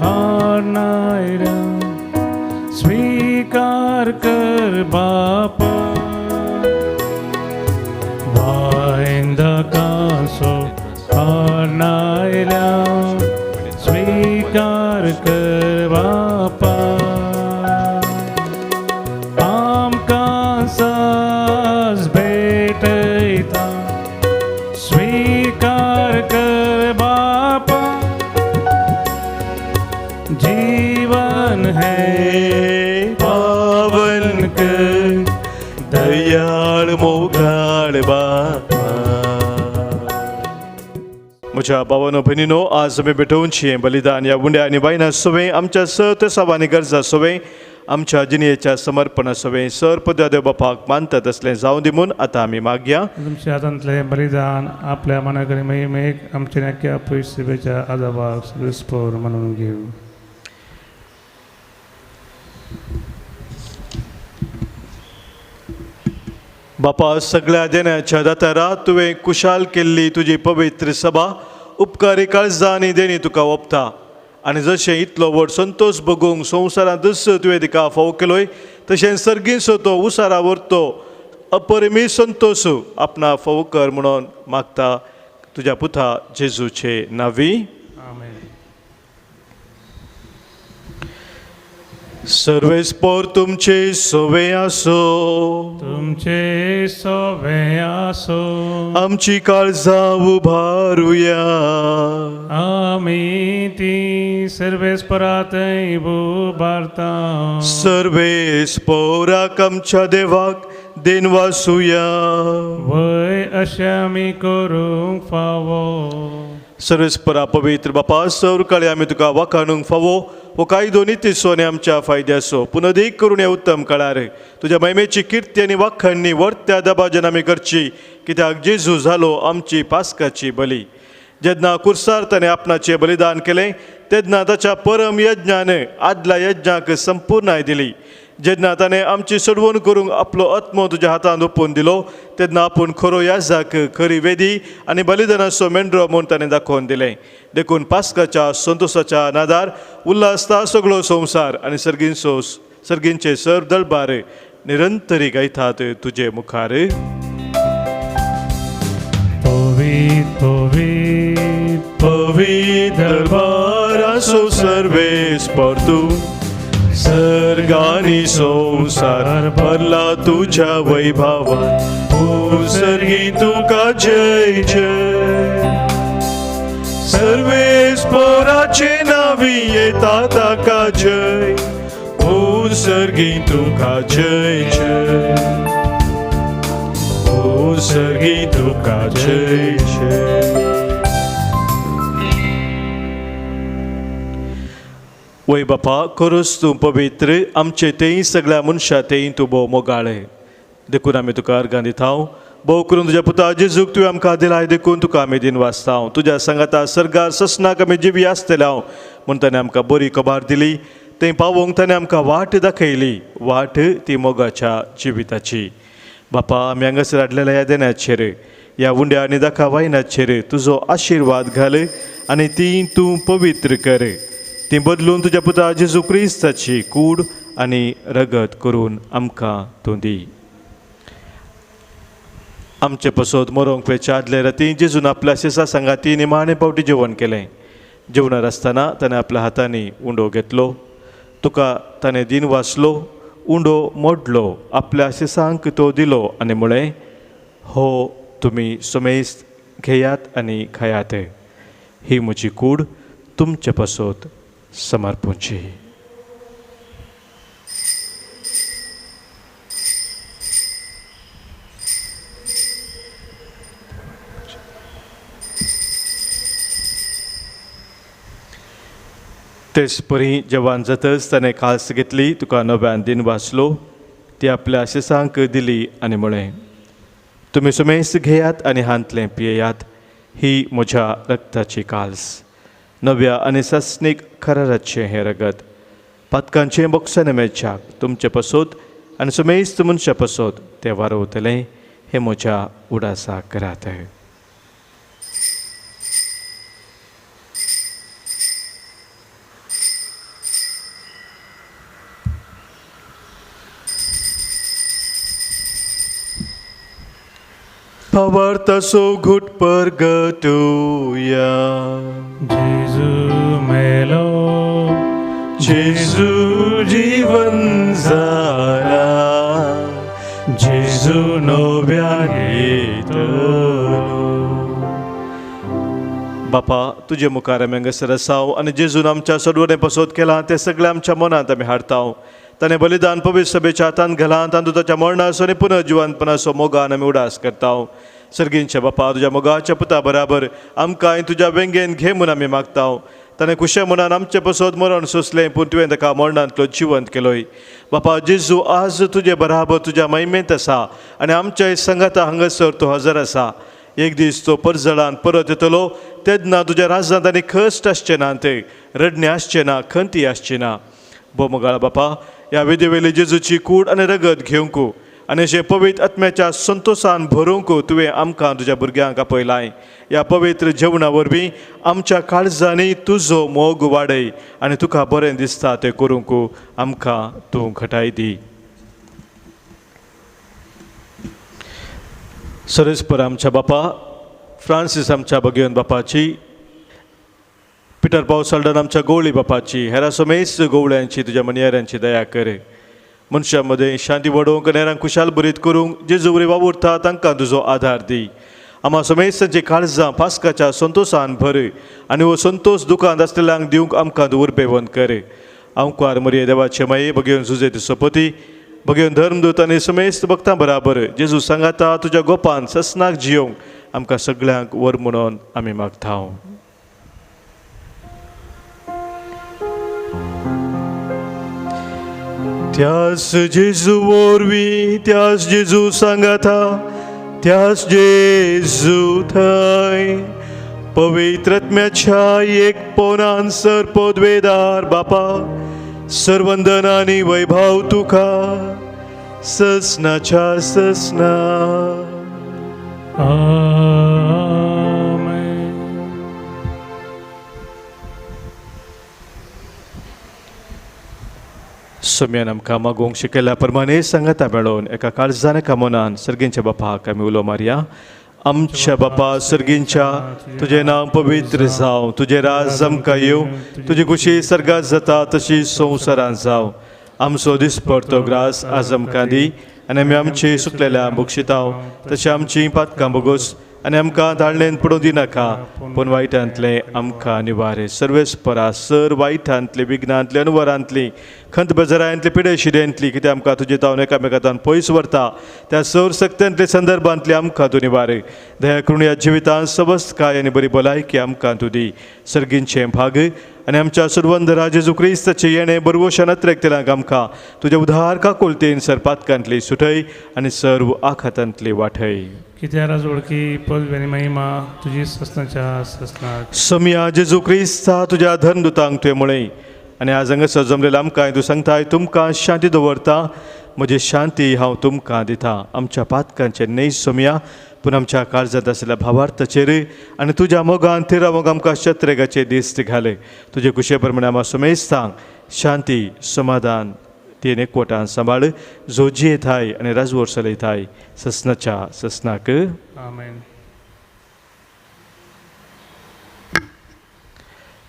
S4: हारणायरा स्वीकार कर बापा वायंदकासो हारणायरा स्वीकार कर बापा आमकां साज भेटयता स्वीकार कर बापा जीवन है
S2: पावन कर दयाळ मोगाळ बापा. म्हज्या भावानो भयणीनो, आज आमी भेटोवनशें बलिदान ह्या उंड्या आनी बायना सोवें आमच्या सत सवानी गरजा सोवें आमच्या जिणेच्या समर्पणा सोवें सर पद्या देव बापाक मानता तसलें जावं दी म्हूण आतां आमी मागया.
S4: तुमच्या हातांतलें बलिदान आपल्या मनाकडे महिमेक आमचे नक्क्या पयस सेवेच्या आदाबाक सगळेस्पोर म्हणून घेऊ.
S2: बापा, सगळ्या देण्याच्या दातारा तुवें कुशाल केल्ली तुजी पवित्र सभा उपकारी काळजां आनी देणी तुका ओपता आनी जशें इतलो व्हड संतोश भोगूंक संवसारांत दस तुवें तिका फावो केलोय तशें सर्गींचो तो उसारा व्हरतो अपरिमीत संतोश आपणा फावो कर म्हणून मागता तुज्या पुता जेजूचे नांवी.
S4: आमेन.
S2: सर्वेस्पोर तुमचे सोवे आसो,
S4: तुमचे सोवे आसो,
S2: आमची काळजां उबारुया.
S4: आमी ती सर्वेस्परातय उबारता.
S2: सर्वेस्पोराक आमच्या देवाक देन वासुया.
S4: वय अशें आमी करूंक फावो.
S2: सर्वेस्परा पवित्र बापा, सर काळी आमी तुका वाखाणूंक फावो हो कायदो नितीसो आनी आमच्या फायद्याचो पुनदीक करून ह्या उत्तम काळार तुज्या महिमेची किर्ती आनी वाखाणणी वर्त्या दबाजन आमी करची, कित्याक जेजू जालो आमची पास्काची बली. जेन्ना कुर्सार ताणें आपणाचें बलिदान केलें तेन्ना ताच्या परम यज्ञान आदल्या यज्ञाक संपूर्णाय दिली. जेन्ना ताणें आमची सोडवण करूंक आपलो आत्मो तुज्या हातांत ओपून दिलो तेन्ना आपूण खरो याजाक खरी वेदी आनी बलिदानाचो मेंढरो म्हूण ताणें दाखोवन दिलें. देखून पास्काच्या संतोशाच्या नादार उल्हासता सगळो संवसार आनी सर्गींचे सर दळबार निरंतरी गायतात तुजे मुखार.
S4: पवित्र पवित्र
S2: पवित्र दरबार आसो सर्वेस्पर तूं, सर्गानी संसार भरला तुझ्या वैभवात. ओ सर्गी तुका जय जय. सर्वेस्पराचे नावी येता ताका जय. ओ सर्गी तुका जय जय. ओ सर्गी तुका जय जय. वय बापा, खरोच तूं पवित्र, आमचे तेय सगळ्या मनशां तेय तूं भोव मोगाळे. देखून आमी तुका अर्गां दितांव. भोव करून तुज्या पुता जेजूक तुवें आमकां दिलाय देखून तुका आमी दिन वाचतांव. तुज्या सांगाता सर्गार ससनाक आमी जिवी आसतले हांव म्हूण ताणें आमकां बरी खबर दिली. तें पावोवंक ताणें आमकां वाट दाखयली, वाट ती मोगाच्या जिविताची. बापा, आमी हांगासर हाडलेल्या ह्या देण्याचेर ह्या उंड्या आनी दाखा वायनाचेर तुजो आशिर्वाद घाल आनी ती तूं पवित्र कर. ती बदलून तुज्या पुता जेजू क्रिस्ताची कूड आनी रगत करून आमकां तूं दी. आमचे पसोत मरोंक वेच्या आदले राती जेजून आपल्या शिसा सांगाती निमाणे पावटी जेवण केलें. जेवणार आसतना ताणें आपल्या हातांनी उंडो घेतलो, तुका ताणें दिन वाचलो, उंडो मोडलो, आपल्या शिसांक तो दिलो आनी म्हळें, हो तुमी सुमेस्त घेयात आनी खायात. ही म्हजी कूड तुमचे पसोत समर्पूंची. तेच परी जेवण जातच ताणें काल्स घेतली, तुका नव्यान दिन वाचलो, ती आपल्या शिसांक दिली आनी म्हळें, तुमी सुमेस्त घेयात आनी हांतलें पियेयात. ही म्हज्या रक्ताची काल्स, नव्या आनी सस्नीक कराराचें हें रगत. पातकांचें बोक्साने मेळच्याक तुमचे पसोत आनी सुमेस्त मनशा पसोत तें वारोवतलें. हे म्हज्या उडासाक करात. भावार्थाचो घुट परगटुया.
S4: जेजू मेलो
S2: जेजू जीवन जाला, जेजू नव्यान येतलो. बापा, तुजे मुखार आमी हांगासर आसाव आनी जेजून आमच्या सडवणे पसोत केला ते सगळे आमच्या मनांत आमी हाडटाव. ताणें बलिदान पवित्र सभेच्या हातांत घाला, तांदूळ ताच्या मरणाचो आनी पुनः जिवंतपणाचो मोगान आमी उडास करताव. सर्गींच्या बापा, तुज्या मोगाच्या पुता बराबर आमकां तुज्या वेंगेन घे म्हूण आमी मागताव. ताणें खुशे मनान आमचे पसोत मरण सोंसलें, पूण तुवें ताका मरणांतलो जिवंत केलोय. बापा जेजू, आज तुजे बराबर तुज्या महिमेंत आसा आनी आमच्या संगाता हांगासर तूं हजर आसा. एक दीस तो परजळान परत येतलो, तेन्ना तुज्या राज्यांत आनी खस्ट आसचें ना, ते रडणे आसचें ना, खंती आसची ना. बोमगाळ बापा, ह्या विधेवेली जेजूची कूड आनी रगत घेवंक आनी अशें पवित्र आत्म्याच्या संतोशान भरूंक तुवें आमकां तुज्या भुरग्यांक आपयलाय. ह्या पवित्र जेवणा वरवीं आमच्या काळजांनी तुजो मोग वाडय आनी तुका बरें दिसता तें करूंक आमकां तूं घटाय दी. सरस्पर आमच्या बापा, फ्रांसीस आमच्या भगियन बापाची, पिटर पावसाल्डन आमच्या गवळी बापाची, हेरा समेस्त गवळ्यांची तुज्या मनियाऱ्यांची दया कर. मनशां मदें शांती वाडोवंक आनी हेरांक खुशाल बरीत करूंक जेजू बरी वावुरता तांकां तुजो आदार दी. आम्हा समेस्तांची काळजां पास्काच्या संतोशान भर आनी हो संतोश दुखांत आसलेल्यांक दिवंक आमकां उर्बेवंत कर. आमकां मरिये देवाचे माये भगियन जुजे सपती, भगियन धर्मदूत आनी समेस्त भक्तां बराबर जेजू सांगाता तुज्या गोपान ससनाक जियोंक आमकां सगळ्यांक वर म्हणून आमी मागताव. त्याच जेजू वरवीं, त्याच जेजू सांगाता, त्याच जेजू थंय पवित्र आत्म्याच्या एक पोनान सर पदवेदार बापा, सर्वंदन आनी वैभव तुका ससनाच्या ससना.
S4: आमेन.
S2: सोम्यान आमकां मागोवंक शिकयल्या प्रमाणे सांगाता मेळोवन एका काळजान एका मनान सर्गींच्या बापाक आमी उलो मारया. आमच्या बापा सर्गींच्या, तुजें नांव पवित्र जावं, तुजें राज आमकां येवं, तुजी खुशी सर्गात जाता तशी संवसारांत जावं. आमचो दिसपडतो ग्रास आज आमकां दी आनी आमी आमची सुकलेल्या बक्षिताव तशी आमची पातकां बोगोस आनी आमकां धाडलेन पडूं दिनाका, पूण वायटांतले आमकां निवारे. सर्वेस्परा सर वायटांतली, विघ्नांतली, अनुवारांतली, खंत बेजारांतली, पिडे शिडेंतली, कितें आमकां तुजे तावन एकामेकांतल्यान पयस व्हरता त्या सर सक्त्यांतली संदर्भांतली आमकां तूं निवारे. दया करून ह्या जिवितांत सबस्त काय आनी बरी भलायकी आमकां तूं दी. सर्गींचे भाग आनी आमच्या सुरवंद जेजू क्रिस्ताचे येणे बरवोशा नत्रेकतेलांक आमकां तुज्या उधार काकुलतेन सर पातकांतली सुटय आनी सर्व आखातांतली वाठय.
S4: कित्या राजवडकी पदवी आनी महिमा तुजी ससनाच्या ससनाक.
S2: सोम्या जेजू क्रिस्ता, तुज्या धर्मदुतांक तुवें म्हळें आनी आज हांगासर जमलेल्या आमकां तूं सांगताय, तुमकां शांती दवरता, म्हजी शांती हांव तुमकां दिता. आमच्या पातकांचे न्हय सोम्या, पूण आमच्या काळजांत आसलेल्या भावार्थाचेर आनी तुज्या मोगान थिरा मोग आमकां शत्रेगाचे दिश्ट घाले. तुजे कुशे प्रमाणे आमी समेस्तांक शांती समाधान तीन एकवटान सांबाळ, जोजी येताय आनी राजवट चलयताय ससनाच्या ससनाक.
S4: आमेन.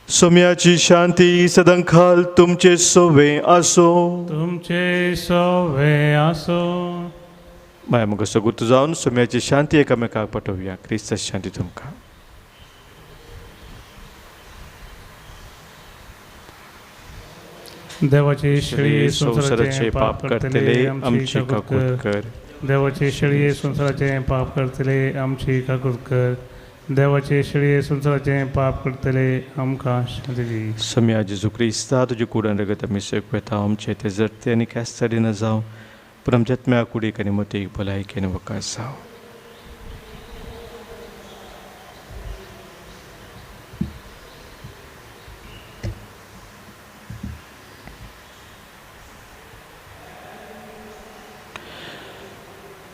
S2: सोम्याची शांती सदांखाल तुमचे सोवे आसो.
S4: तुमचे सोवे आसो.
S2: माया मुखार सगुर्त जावन सोम्याची शांती एकामेकाक पाठोवया. क्रिस्ताची शांती तुमकां.
S4: देवाची शेळी
S2: संवसाराचे पाप करतले आमची काकूट कर.
S4: देवाची शेळी संवसाराचे पाप करतले आमची काकूट कर. देवाचे शेळये संवसाराचे पाप करतले आमकां शांती दी.
S2: सोम्या जेजू क्रिस्ता, तुजी कुडान रगत आमी सेकवेता, आमचे ते जडते आनी केस्ताडी न जावं, पूण आमच्या आत्म्या कुडीक आनी मतीक भलायकी आनी वकास जावं.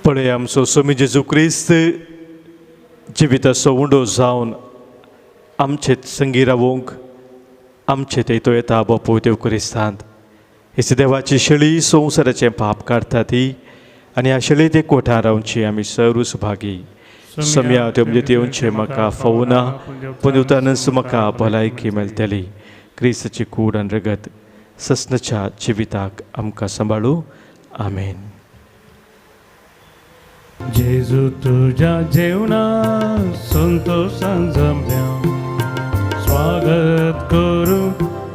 S2: पळय आमचो सोमी जेजू क्रिस्त जिविताचो उंडो जावन आमचे संगी रावूंक आमचे ते तो येता बापू देव क्रिस्तांत. हेच देवाची शेळी संवसाराचें पाप काडटा ती आनी ह्या शेळयेत एक कोठां रावची आमी सर्व सुभागी. सम्या तुमचे तेवचे म्हाका फोवना पूण उतानस म्हाका भलायकी मेळटली क्रिस्ताची कूड आनी रगत ससनाच्या जिविताक आमकां सांबाळू आमेन.
S4: जेजू तुझ्या जेवणात संतोषान जमल्या स्वागत करू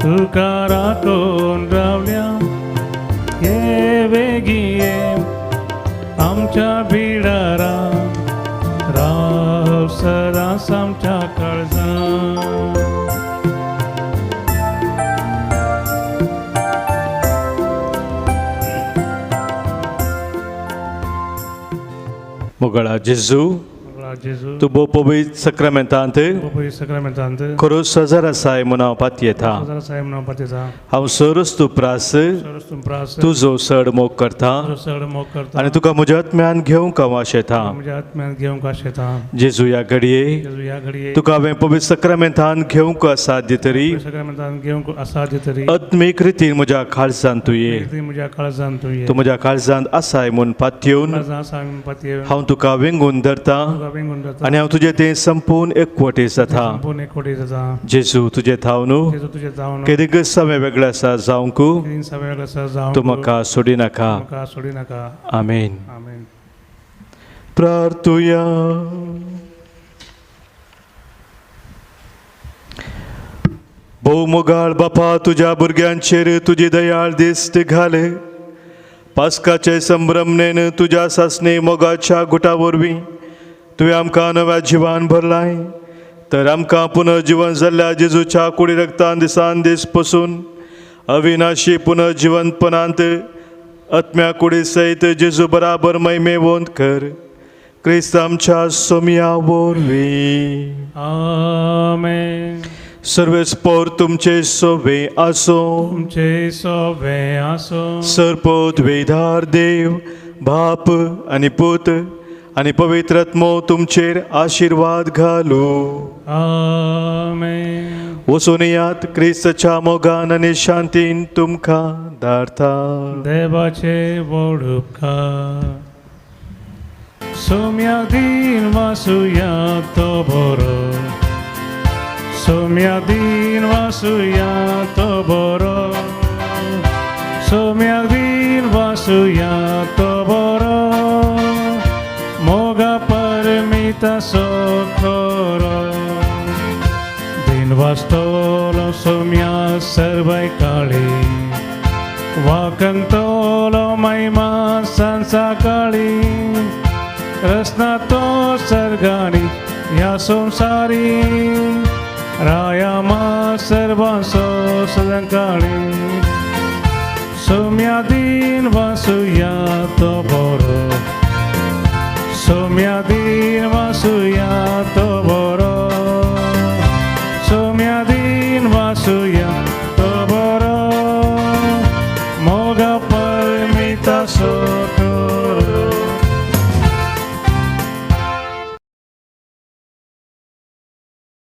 S4: तुका राखून रावल्या ये वेगी ये आमच्या बिडारा राव सदांच आमच्या काळजांत.
S2: मोगळा जेजू
S4: जेजू
S2: तू बो पवित्र सक्रामेंतांत
S4: पवित्र सक्रामेंतांत
S2: खरो सजर आसाय म्हूण हांव पातयेता.
S4: सदां साहेब नांव पातयता
S2: हांव सरस तूं प्रास
S4: सरस तूं प्रास
S2: तुजो चड मोग करता
S4: चड मोग करता
S2: आनी तुका म्हज्या आत्म्यान घेवंक हांव आशेता.
S4: म्हज्या आत्म्यान घेवंक आशेता.
S2: जेजू ह्या घडये
S4: जेजू ह्या घडये
S2: तुका हांवें पवित्र सक्रामेंतान घेवंक साध्य तरी
S4: सक्रामेंतांत घेवंक असाध्य तरी
S2: आत्मीक रितीन म्हज्या काळजांत तूं ये.
S4: ती म्हज्या काळजांत तूं ये.
S2: तू म्हज्या काळजांत आसाय म्हूण पातयेवन
S4: काळजांत आसा म्हूण पातयेवन
S2: हांव तुका वेंगून धरता
S4: तुका वेंगून धरता.
S2: आनी हांव तुजें तें संपूर्ण एकवटे जाता.
S4: संपूर्ण एकवटे जाता.
S2: जेजू तुजें थाव न्हू
S4: जेजू तुजें जावन
S2: केदी समें वेगळें आसा जावंक
S4: तीन सगळ्याक आसा जावं
S2: तूं म्हाका सोडी नाका.
S4: म्हाका सोडी नाका.
S2: आमेन.
S4: आमेन.
S2: प्रार्थुया. भोव मोगाळ बापा तुज्या भुरग्यांचेर तुजी दयाळ दिश्ट घाल. पास्काचे संभ्रमणेन तुज्या सासणे मोगाच्या गुटा वरवीं तुवें आमकां नव्या जिवान भरलाय तर आमकां पुनर्जीवन जाल्ल्या जेजूच्या कुडी रक्तान दिसान दीस पसून अविनाशी पुनर्जीवनपणांत आत्म्या कुडी सयत जेजू बराबर महिमेवंत कर. क्रिस्त आमच्या सोम्या वरवीं.
S4: आमेन.
S2: सर्वेस्पोर तुमचे सोबे आसो.
S4: तुमचे सोबे आसो.
S2: सरपोत वेधार देव बाप आनी पूत आनी पवित्र आत्मो तुमचेर आशिर्वाद घालो.
S4: आमेन.
S2: वचून यात क्रिस्ताच्या मोगान आनी शांतीन तुमकां धाडटा.
S4: देवाचे व्हड उपकार. सोम्या दिन वासुया तो बरो. सोम्या दिन वासुया तो बरो. सोम्या दिन वासुया तो बरो. मोगा परमिता सोखरो. दिन वास्तोलो सोम्या सर्वै काळी. वाकंतोलो महिमा सांसा काळी. रसना तो सर्गाणी ह्या संसारी. रायामा सर्वांसो सदंकाळी. सोम्या दिन वासुया तो बरो. सोम्या दिन